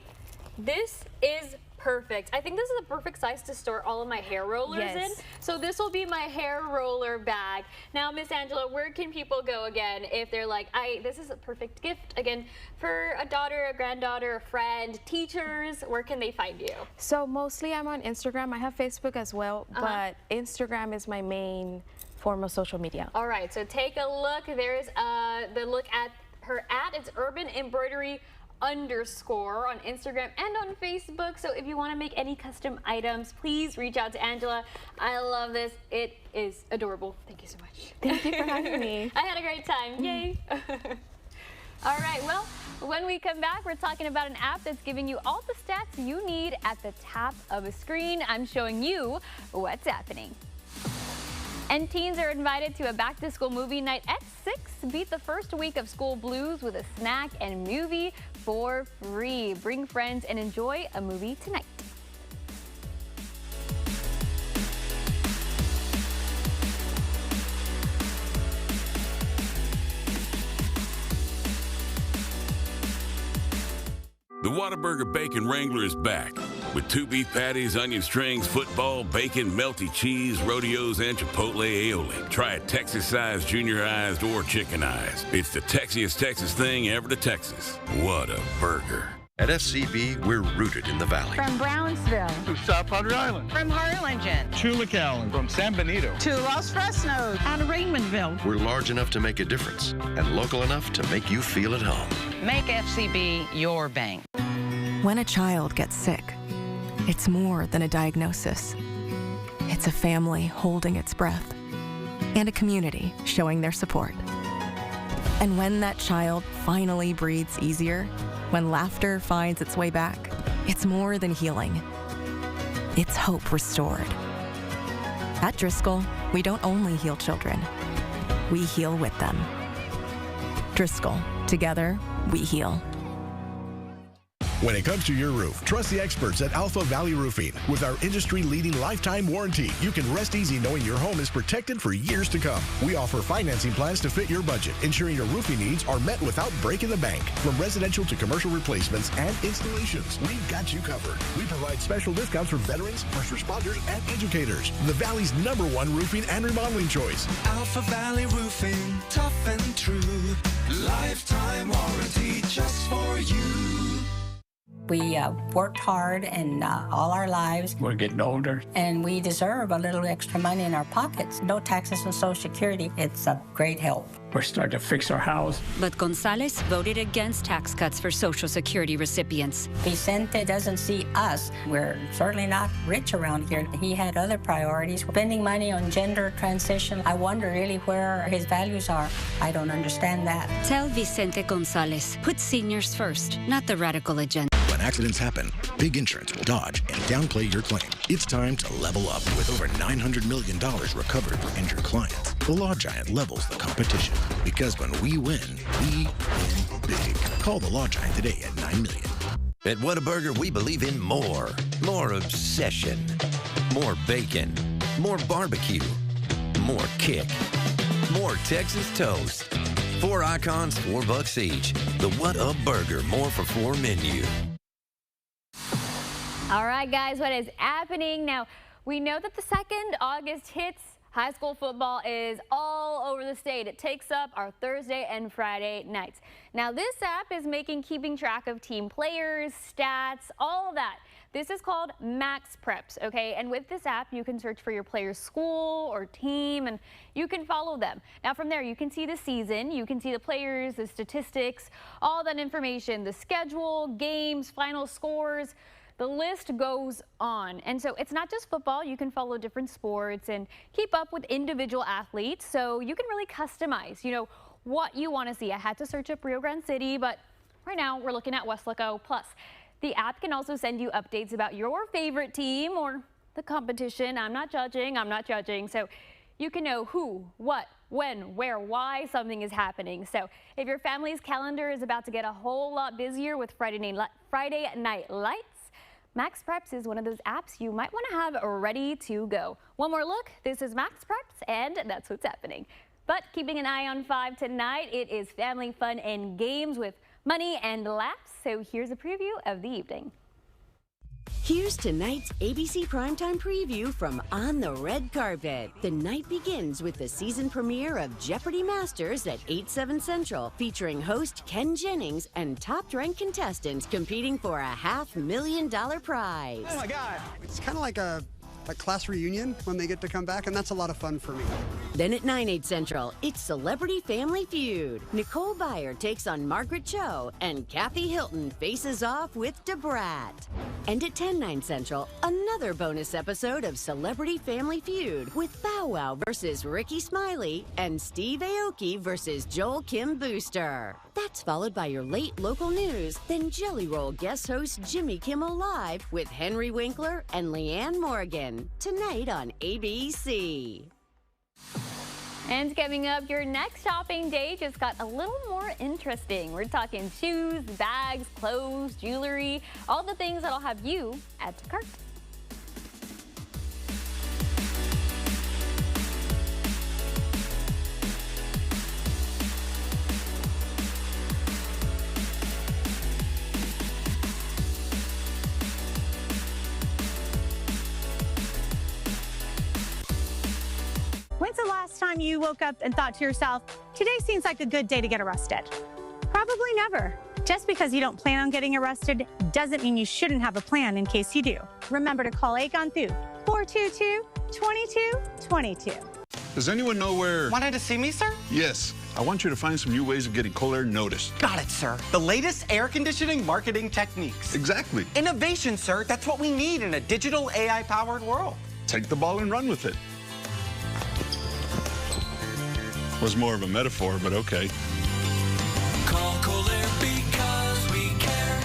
Speaker 1: This is perfect. I think this is a perfect size to store all of my hair rollers in. So this will be my hair roller bag. Now, Miss Angela, where can people go again if they're like, this is a perfect gift, again, for a daughter, a granddaughter, a friend, teachers, where can they find you?
Speaker 2: So mostly I'm on Instagram. I have Facebook as well, but Instagram is my main form of social media.
Speaker 1: All right, so take a look. There's the look at her it's Urban Embroidery _ on Instagram and on Facebook. So if you want to make any custom items, please reach out to Angela. I love this. It is adorable. Thank you so much.
Speaker 2: Thank you for having me.
Speaker 1: I had a great time. Yay. All right, well, when we come back, we're talking about an app that's giving you all the stats you need at the tap of a screen. I'm showing you what's happening. And teens are invited to a back-to-school movie night at 6. Beat the first week of school blues with a snack and movie for free. Bring friends and enjoy a movie tonight.
Speaker 7: The Whataburger Bacon Wrangler is back with 2 beef patties, onion strings, football, bacon, melty cheese, rodeos, and chipotle aioli. Try it Texas-sized, junior-ized, or chicken-ized. It's the Texiest Texas thing ever to Texas. What a burger.
Speaker 9: At FCB, we're rooted in the Valley.
Speaker 11: From Brownsville
Speaker 9: to South Padre Island.
Speaker 11: From Harlingen
Speaker 9: To McAllen. From San Benito.
Speaker 11: to Los Fresnos and Raymondville.
Speaker 9: We're large enough to make a difference and local enough to make you feel at home.
Speaker 11: Make FCB your bank.
Speaker 12: When a child gets sick, it's more than a diagnosis. It's a family holding its breath and a community showing their support. And when that child finally breathes easier, when laughter finds its way back, it's more than healing. It's hope restored. At Driscoll, we don't only heal children, we heal with them. Driscoll, together, we heal.
Speaker 19: When it comes to your roof, trust the experts at Alpha Valley Roofing. With our industry-leading lifetime warranty, you can rest easy knowing your home is protected for years to come. We offer financing plans to fit your budget, ensuring your roofing needs are met without breaking the bank. From residential to commercial replacements and installations, we've got you covered. We provide special discounts for veterans, first responders, and educators. The Valley's #1 roofing and remodeling choice.
Speaker 24: Alpha Valley Roofing, tough and true. Lifetime warranty just for you.
Speaker 25: We worked hard and all our lives.
Speaker 26: We're getting older.
Speaker 25: And we deserve a little extra money in our pockets. No taxes and Social Security. It's a great help.
Speaker 26: We're starting to fix our house.
Speaker 27: But Gonzalez voted against tax cuts for Social Security recipients.
Speaker 25: Vicente doesn't see us. We're certainly not rich around here. He had other priorities. Spending money on gender transition. I wonder really where his values are. I don't understand that.
Speaker 27: Tell Vicente Gonzalez, put seniors first, not the radical agenda.
Speaker 19: When accidents happen, Big Insurance will dodge and downplay your claim. It's time to level up with over $900 million recovered for injured clients. The Law Giant levels the competition because when we win big. Call the Law Giant today at $9 million.
Speaker 3: At Whataburger, we believe in more. More obsession. More bacon. More barbecue. More kick. More Texas toast. 4 icons, $4 each. The Whataburger More for 4 menu.
Speaker 1: All right, guys, what is happening? Now, we know that the second August hits, high school football is all over the state. It takes up our Thursday and Friday nights. Now, this app is keeping track of team players, stats, all of that. This is called Max Preps, okay? And with this app, you can search for your player's school or team, and you can follow them. Now, from there, you can see the season, you can see the players, the statistics, all that information, the schedule, games, final scores. The list goes on. And so it's not just football. You can follow different sports and keep up with individual athletes. So you can really customize, what you want to see. I had to search up Rio Grande City, but right now we're looking at Weslaco. Plus, the app can also send you updates about your favorite team or the competition. I'm not judging. So you can know who, what, when, where, why something is happening. So if your family's calendar is about to get a whole lot busier with Friday Night Lights, Max Preps is one of those apps you might want to have ready to go. One more look. This is Max Preps, and that's what's happening. But keeping an eye on 5 tonight, it is family fun and games with money and laughs. So here's a preview of the evening.
Speaker 4: Here's tonight's ABC Primetime Preview from On the Red Carpet. The night begins with the season premiere of Jeopardy Masters at 8/7 Central, featuring host Ken Jennings and top-ranked contestants competing for a $500,000 prize.
Speaker 5: Oh my God! It's kind of like a class reunion when they get to come back, and that's a lot of fun for me.
Speaker 4: Then at 9/8 Central, it's Celebrity Family Feud. Nicole Byer takes on Margaret Cho, and Kathy Hilton faces off with DeBrat. And at 10/9 Central, another bonus episode of Celebrity Family Feud with Bow Wow versus Ricky Smiley and Steve Aoki versus Joel Kim Booster. That's followed by your late local news, then Jelly Roll guest host Jimmy Kimmel Live with Henry Winkler and Leanne Morgan. Tonight on ABC.
Speaker 1: And coming up, your next shopping day just got a little more interesting. We're talking shoes, bags, clothes, jewelry, all the things that'll have you add to cart.
Speaker 6: When's the last time you woke up and thought to yourself, today seems like a good day to get arrested? Probably never. Just because you don't plan on getting arrested doesn't mean you shouldn't have a plan in case you do. Remember to call Aegon Thu, 422-2222.
Speaker 8: Does anyone know where...
Speaker 14: Wanted to see me, sir?
Speaker 8: Yes. I want you to find some new ways of getting cold air noticed.
Speaker 14: Got it, sir. The latest air conditioning marketing techniques.
Speaker 8: Exactly.
Speaker 14: Innovation, sir. That's what we need in a digital AI-powered world.
Speaker 8: Take the ball and run with it. Was more of a metaphor, but okay.
Speaker 24: Call Cold Air because we care.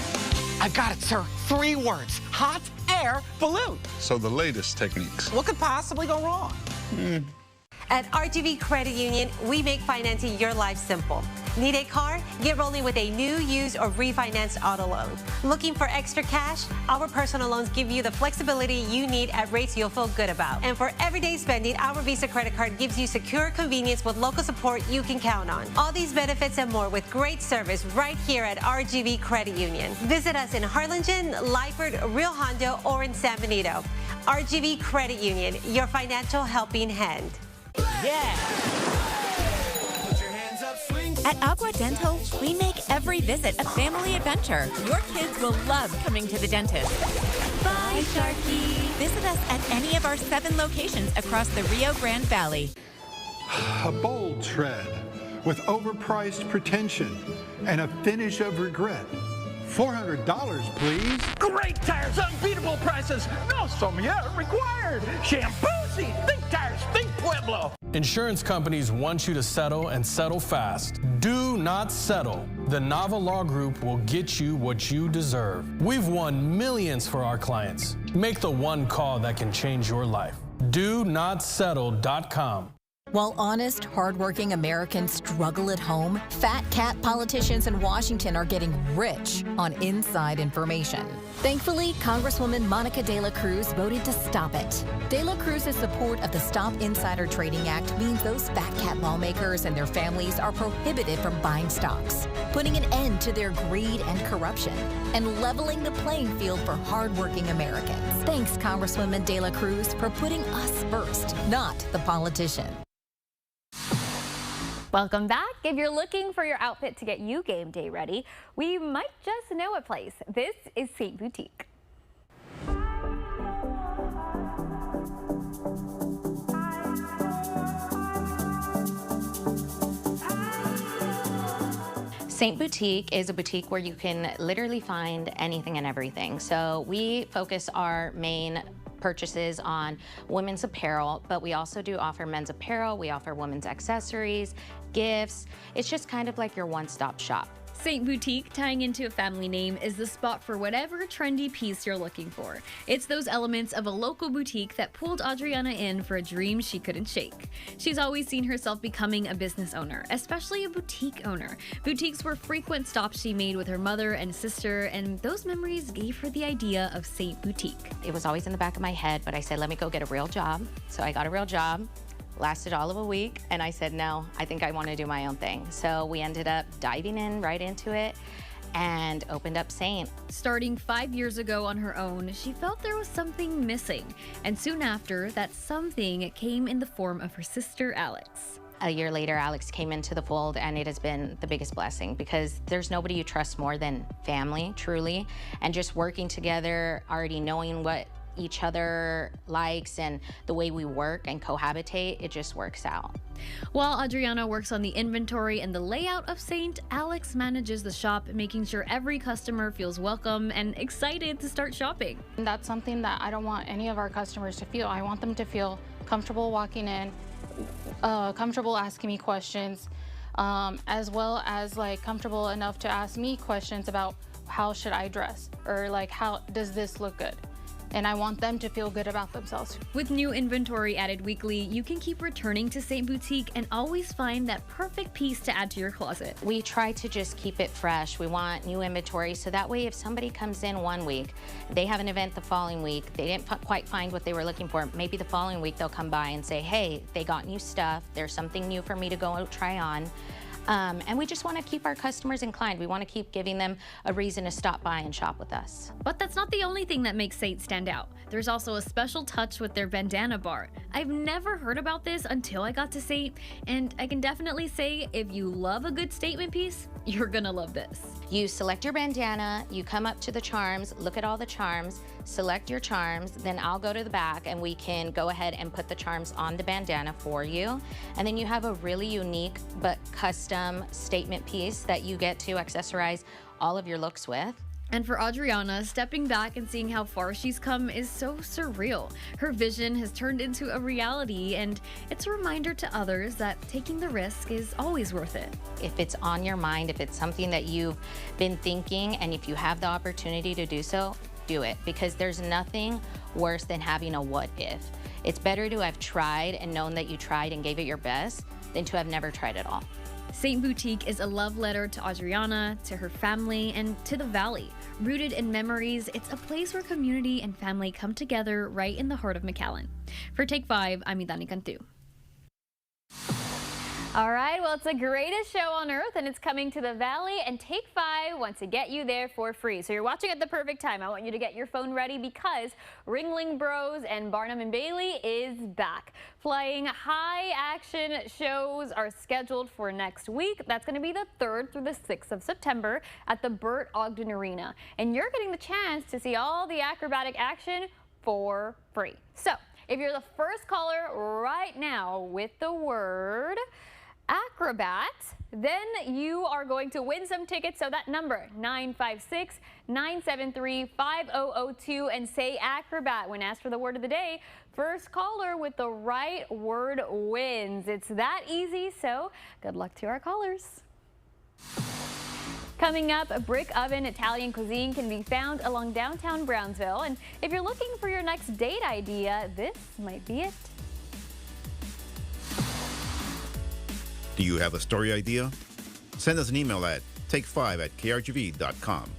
Speaker 14: I've got it, sir. 3 words. Hot air balloon.
Speaker 8: So the latest techniques.
Speaker 14: What could possibly go wrong?
Speaker 22: At RGV Credit Union, we make financing your life simple. Need a car? Get rolling with a new, used, or refinanced auto loan. Looking for extra cash? Our personal loans give you the flexibility you need at rates you'll feel good about. And for everyday spending, our Visa credit card gives you secure convenience with local support you can count on. All these benefits and more with great service right here at RGV Credit Union. Visit us in Harlingen, Lyford, Rio Hondo, or in San Benito. RGV Credit Union, your financial helping hand. Yeah!
Speaker 28: At Agua Dental, we make every visit a family adventure. Your kids will love coming to the dentist. Bye, Sharky. Visit us at any of our 7 locations across the Rio Grande Valley.
Speaker 29: A bold tread with overpriced pretension and a finish of regret. $400, please.
Speaker 30: Great tires, unbeatable prices. No sommelier required. Shampoozy, think tires, think Pueblo.
Speaker 2: Insurance companies want you to settle and settle fast. Do not settle. The Nava Law Group will get you what you deserve. We've won millions for our clients. Make the one call that can change your life. DoNotSettle.com.
Speaker 28: While honest, hardworking Americans struggle at home, fat cat politicians in Washington are getting rich on inside information. Thankfully, Congresswoman Monica De La Cruz voted to stop it. De La Cruz's support of the Stop Insider Trading Act means those fat cat lawmakers and their families are prohibited from buying stocks, putting an end to their greed and corruption, and leveling the playing field for hardworking Americans. Thanks, Congresswoman De La Cruz, for putting us first, not the politician.
Speaker 1: Welcome back. If you're looking for your outfit to get you game day ready, we might just know a place. This is Saint Boutique.
Speaker 10: Saint Boutique is a boutique where you can literally find anything and everything. So we focus our main purchases on women's apparel, but we also do offer men's apparel. We offer women's accessories, gifts. It's just kind of like your one-stop shop.
Speaker 1: Saint Boutique, tying into a family name, is the spot for whatever trendy piece you're looking for. It's those elements of a local boutique that pulled Adriana in for a dream she couldn't shake. She's always seen herself becoming a business owner, especially a boutique owner. Boutiques were frequent stops she made with her mother and sister, and those memories gave her the idea of Saint Boutique.
Speaker 10: It was always in the back of my head, but I said, let me go get a real job. So I got a real job. Lasted all of a week, and I said, no, I think I want to do my own thing. So we ended up diving in right into it and opened up Saint.
Speaker 1: Starting 5 years ago on her own, she felt there was something missing. And soon after, that something came in the form of her sister, Alex.
Speaker 10: A year later, Alex came into the fold, and it has been the biggest blessing because there's nobody you trust more than family, truly. And just working together, already knowing what each other likes and the way we work and cohabitate, it just works out.
Speaker 1: While Adriana works on the inventory and the layout of Saint, Alex manages the shop, making sure every customer feels welcome and excited to start shopping.
Speaker 13: And that's something that I don't want any of our customers to feel. I want them to feel comfortable walking in, comfortable asking me questions, as well as like comfortable enough to ask me questions about how should I dress, or like how does this look good? And I want them to feel good about themselves.
Speaker 1: With new inventory added weekly, you can keep returning to Saint Boutique and always find that perfect piece to add to your closet.
Speaker 10: We try to just keep it fresh. We want new inventory, so that way if somebody comes in one week, they have an event the following week, they didn't quite find what they were looking for, maybe the following week they'll come by and say, hey, they got new stuff, there's something new for me to go try on. And we just want to keep our customers inclined. We want to keep giving them a reason to stop by and shop with us.
Speaker 1: But that's not the only thing that makes Saint stand out. There's also a special touch with their bandana bar. I've never heard about this until I got to Saint, and I can definitely say if you love a good statement piece, you're gonna love this.
Speaker 10: You select your bandana, you come up to the charms, look at all the charms, select your charms, then I'll go to the back and we can go ahead and put the charms on the bandana for you. And then you have a really unique but custom statement piece that you get to accessorize all of your looks with.
Speaker 1: And for Adriana, stepping back and seeing how far she's come is so surreal. Her vision has turned into a reality, and it's a reminder to others that taking the risk is always worth it.
Speaker 10: If it's on your mind, if it's something that you've been thinking, and if you have the opportunity to do so, do it, because there's nothing worse than having a what if. It's better to have tried and known that you tried and gave it your best than to have never tried at all.
Speaker 1: Saint Boutique is a love letter to Adriana, to her family, and to the Valley. Rooted in memories, it's a place where community and family come together right in the heart of McAllen. For Take 5, I'm Idani Cantu. All right, well, it's the greatest show on earth, and it's coming to the Valley, and Take 5 wants to get you there for free. So you're watching at the perfect time. I want you to get your phone ready because Ringling Bros and Barnum and Bailey is back. Flying high action shows are scheduled for next week. That's going to be the 3rd through the 6th of September at the Burt Ogden Arena. And you're getting the chance to see all the acrobatic action for free. So if you're the first caller right now with the word acrobat, Acrobat, then you are going to win some tickets. So that number, 956-973-5002, and say Acrobat when asked for the word of the day. First caller with the right word wins. It's that easy, so good luck to our callers. Coming up, a brick oven Italian cuisine can be found along downtown Brownsville. And if you're looking for your next date idea, this might be it.
Speaker 7: Do you have a story idea? Send us an email at take5@krgv.com.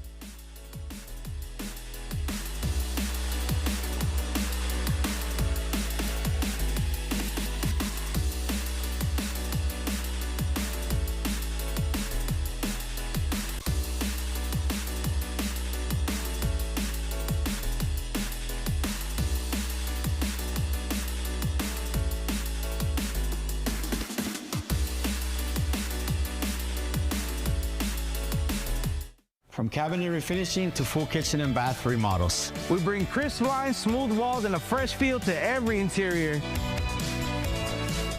Speaker 9: From cabinet refinishing to full kitchen and bath remodels.
Speaker 11: We bring crisp lines, smooth walls, and a fresh feel to every interior.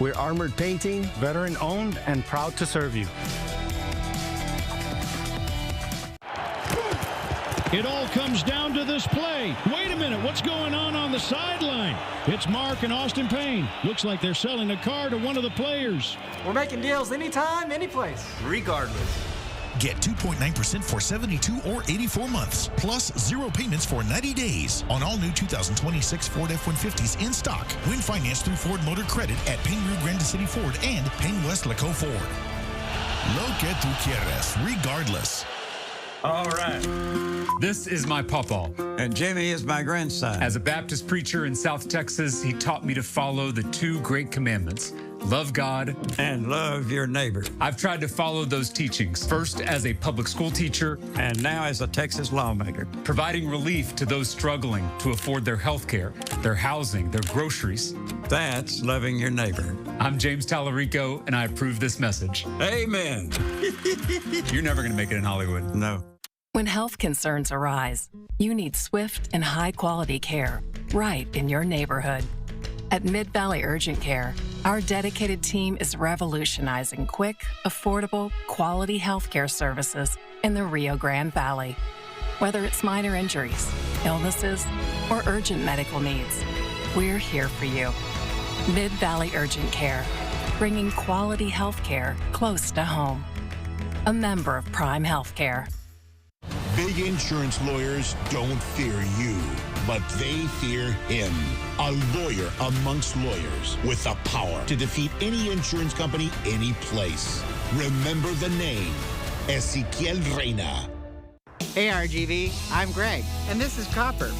Speaker 9: We're Armored Painting, veteran owned and proud to serve you.
Speaker 15: It all comes down to this play. Wait a minute, what's going on the sideline? It's Mark and Austin Payne. Looks like they're selling a car to one of the players.
Speaker 16: We're making deals anytime, anyplace.
Speaker 15: Regardless.
Speaker 17: Get 2.9% for 72 or 84 months, plus 0 payments for 90 days on all new 2026 Ford F-150s in stock when financed through Ford Motor Credit at Payne Rio Grande City Ford and Payne West Laco Ford. Lo que tú quieres, regardless.
Speaker 18: All right. This is my pawpaw.
Speaker 20: And Jimmy is my grandson.
Speaker 18: As a Baptist preacher in South Texas, he taught me to follow the 2 great commandments. Love God
Speaker 20: and love your neighbor.
Speaker 18: I've tried to follow those teachings, first as a public school teacher
Speaker 20: and now as a Texas lawmaker,
Speaker 18: providing relief to those struggling to afford their health care, their housing, their groceries.
Speaker 20: That's loving your neighbor.
Speaker 18: I'm James Tallarico, and I approve this message.
Speaker 20: Amen.
Speaker 18: You're never going to make it in Hollywood.
Speaker 20: No.
Speaker 12: When health concerns arise, you need swift and high-quality care right in your neighborhood. At Mid-Valley Urgent Care, our dedicated team is revolutionizing quick, affordable, quality healthcare services in the Rio Grande Valley. Whether it's minor injuries, illnesses, or urgent medical needs, we're here for you. Mid-Valley Urgent Care, bringing quality healthcare close to home. A member of Prime Healthcare.
Speaker 21: Big insurance lawyers don't fear you, but they fear him. A lawyer amongst lawyers with the power to defeat any insurance company, any place. Remember the name, Ezequiel Reina.
Speaker 23: Hey RGV, I'm Greg, and this is Copper.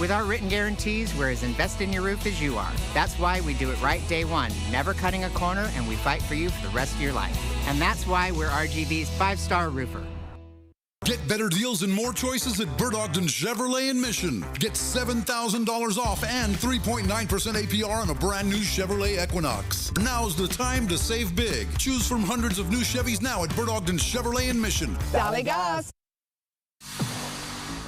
Speaker 23: With our written guarantees, we're as invested in your roof as you are. That's why we do it right day one, never cutting a corner, and we fight for you for the rest of your life. And that's why we're RGV's 5-star roofer.
Speaker 31: Get better deals and more choices at Bert Ogden Chevrolet in Mission. Get $7,000 off and 3.9% APR on a brand new Chevrolet Equinox. Now's the time to save big. Choose from hundreds of new Chevys now at Bert Ogden Chevrolet in Mission.
Speaker 1: Dale gas!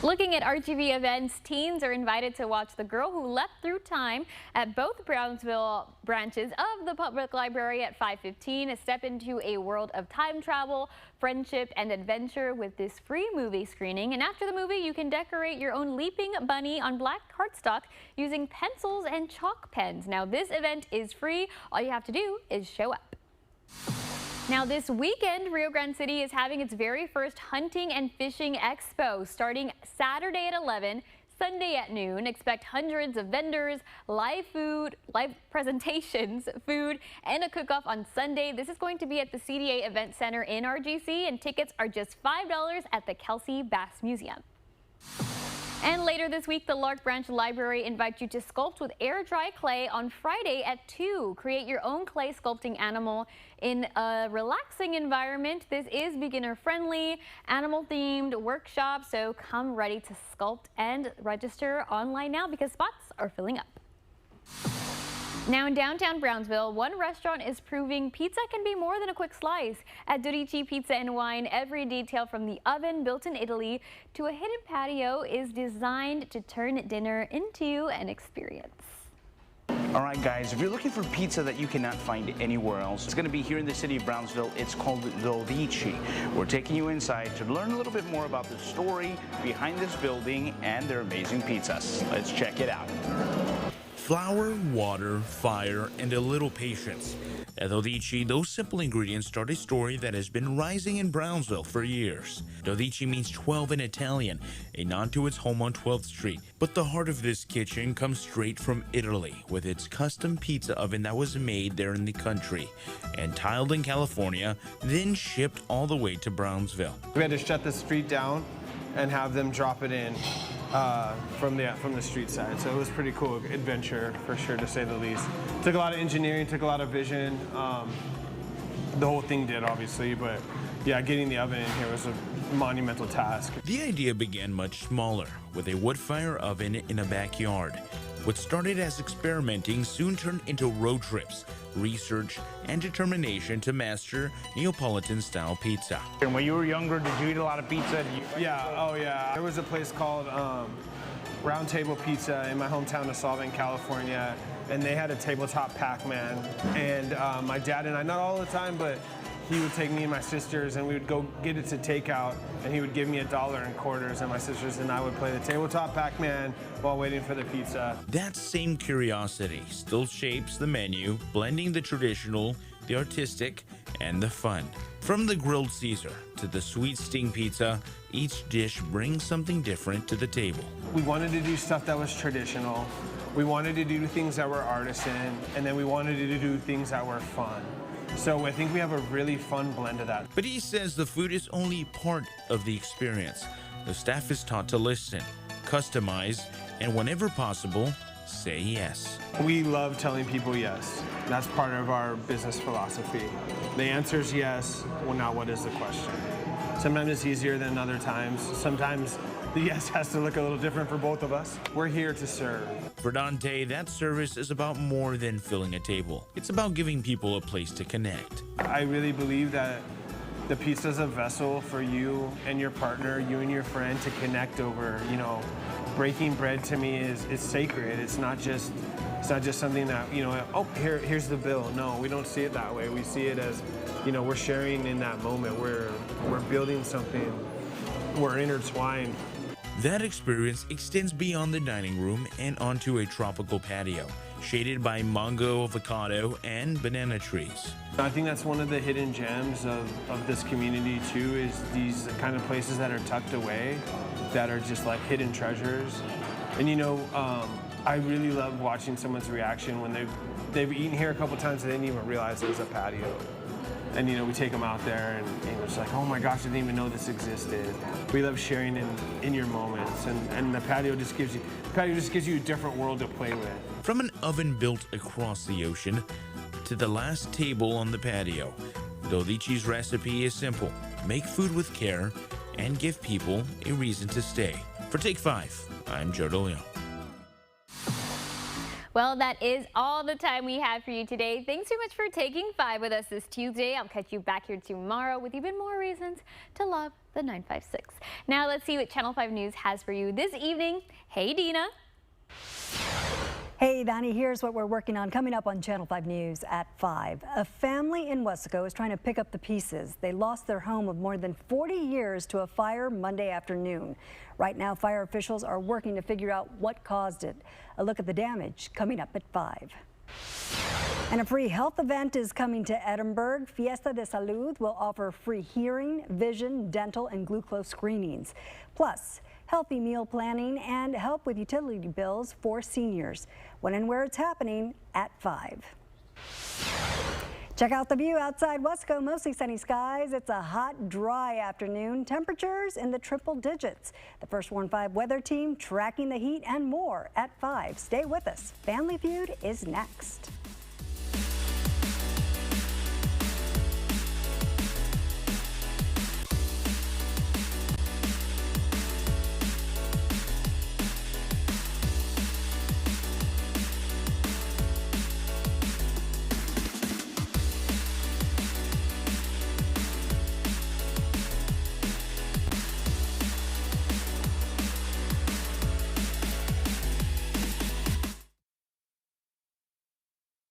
Speaker 1: Looking at RTV events, teens are invited to watch The Girl Who Leapt Through Time at both Brownsville branches of the Public Library at 5:15. A step into a world of time travel, friendship, and adventure with this free movie screening. And after the movie, you can decorate your own leaping bunny on black cardstock using pencils and chalk pens. Now, this event is free. All you have to do is show up. Now this weekend, Rio Grande City is having its very first hunting and fishing expo starting Saturday at 11, Sunday at noon. Expect hundreds of vendors, live food, live presentations, food, and a cook-off on Sunday. This is going to be at the CDA Event Center in RGC, and tickets are just $5 at the Kelsey Bass Museum. And later this week, the Lark Branch Library invites you to sculpt with air-dry clay on Friday at 2. Create your own clay sculpting animal in a relaxing environment. This is beginner-friendly, animal-themed workshop, so come ready to sculpt and register online now because spots are filling up. Now in downtown Brownsville, one restaurant is proving pizza can be more than a quick slice. At Dorici Pizza and Wine, every detail from the oven built in Italy to a hidden patio is designed to turn dinner into an experience.
Speaker 3: All right, guys, if you're looking for pizza that you cannot find anywhere else, it's going to be here in the city of Brownsville. It's called Dodici. We're taking you inside to learn a little bit more about the story behind this building and their amazing pizzas. Let's check it out.
Speaker 4: Flour, water, fire, and a little patience. At Dodici, those simple ingredients start a story that has been rising in Brownsville for years. Dodici means 12 in Italian, a nod to its home on 12th Street. But the heart of this kitchen comes straight from Italy, with its custom pizza oven that was made there in the country and tiled in California, then shipped all the way to Brownsville.
Speaker 5: We had to shut the street down and have them drop it in from the street side. So it was a pretty cool adventure, for sure, to say the least. Took a lot of engineering, took a lot of vision. The whole thing did, obviously, but yeah, getting the oven in here was a monumental task.
Speaker 4: The idea began much smaller, with a wood fire oven in a backyard. What started as experimenting soon turned into road trips, research, and determination to master Neapolitan-style pizza.
Speaker 3: And when you were younger, did you eat a lot of pizza?
Speaker 5: Yeah. There was a place called Round Table Pizza in my hometown of Solvang, California, and they had a tabletop Pac-Man. And my dad and I, not all the time, but he would take me and my sisters and we would go get it to takeout, and he would give me $1 in quarters, and my sisters and I would play the tabletop Pac-Man while waiting for the pizza.
Speaker 4: That same curiosity still shapes the menu, blending the traditional, the artistic, and the fun. From the grilled Caesar to the sweet sting pizza, each dish brings something different to the table.
Speaker 5: We wanted to do stuff that was traditional. We wanted to do things that were artisan, and then we wanted to do things that were fun. So I think we have a really fun blend of that.
Speaker 4: But he says the food is only part of the experience. The staff is taught to listen, customize, and whenever possible, say yes.
Speaker 5: We love telling people yes. That's part of our business philosophy. The answer is yes, well, now what is the question? Sometimes it's easier than other times. Sometimes the yes has to look a little different for both of us. We're here to serve.
Speaker 4: For Dante, that service is about more than filling a table. It's about giving people a place to connect.
Speaker 5: I really believe that the pizza is a vessel for you and your partner, you and your friend, to connect over. You know, breaking bread to me is sacred. It's not just something that, you know, oh, here's the bill. No, we don't see it that way. We see it as, you know, we're sharing in that moment. We're building something. We're intertwined.
Speaker 4: That experience extends beyond the dining room and onto a tropical patio, shaded by mango, avocado, and banana trees.
Speaker 5: I think that's one of the hidden gems of this community too, is these kind of places that are tucked away, that are just like hidden treasures. And you know, I really love watching someone's reaction when they've eaten here a couple times and they didn't even realize there's a patio. And you know, we take them out there and it's like, oh my gosh, I didn't even know this existed. We love sharing in your moments, and the patio just gives you a different world to play with.
Speaker 4: From an oven built across the ocean to the last table on the patio, Dodici's recipe is simple. Make food with care and give people a reason to stay. For Take 5, I'm Joe DeLeon.
Speaker 1: Well, that is all the time we have for you today. Thanks so much for taking 5 with us this Tuesday. I'll catch you back here tomorrow with even more reasons to love the 956. Now let's see what Channel 5 News has for you this evening. Hey, Dina.
Speaker 6: Hey, Donnie, here's what we're working on coming up on Channel 5 News at 5. A family in Wesco is trying to pick up the pieces. They lost their home of more than 40 years to a fire Monday afternoon. Right now, fire officials are working to figure out what caused it. A look at the damage coming up at 5. And a free health event is coming to Edinburgh. Fiesta de Salud will offer free hearing, vision, dental, and glucose screenings. Plus, healthy meal planning and help with utility bills for seniors. When and where it's happening at 5. Check out the view outside Wesco. Mostly sunny skies. It's a hot, dry afternoon. Temperatures in the triple digits. The First Warn 5 weather team tracking the heat and more at 5. Stay with us. Family Feud is next.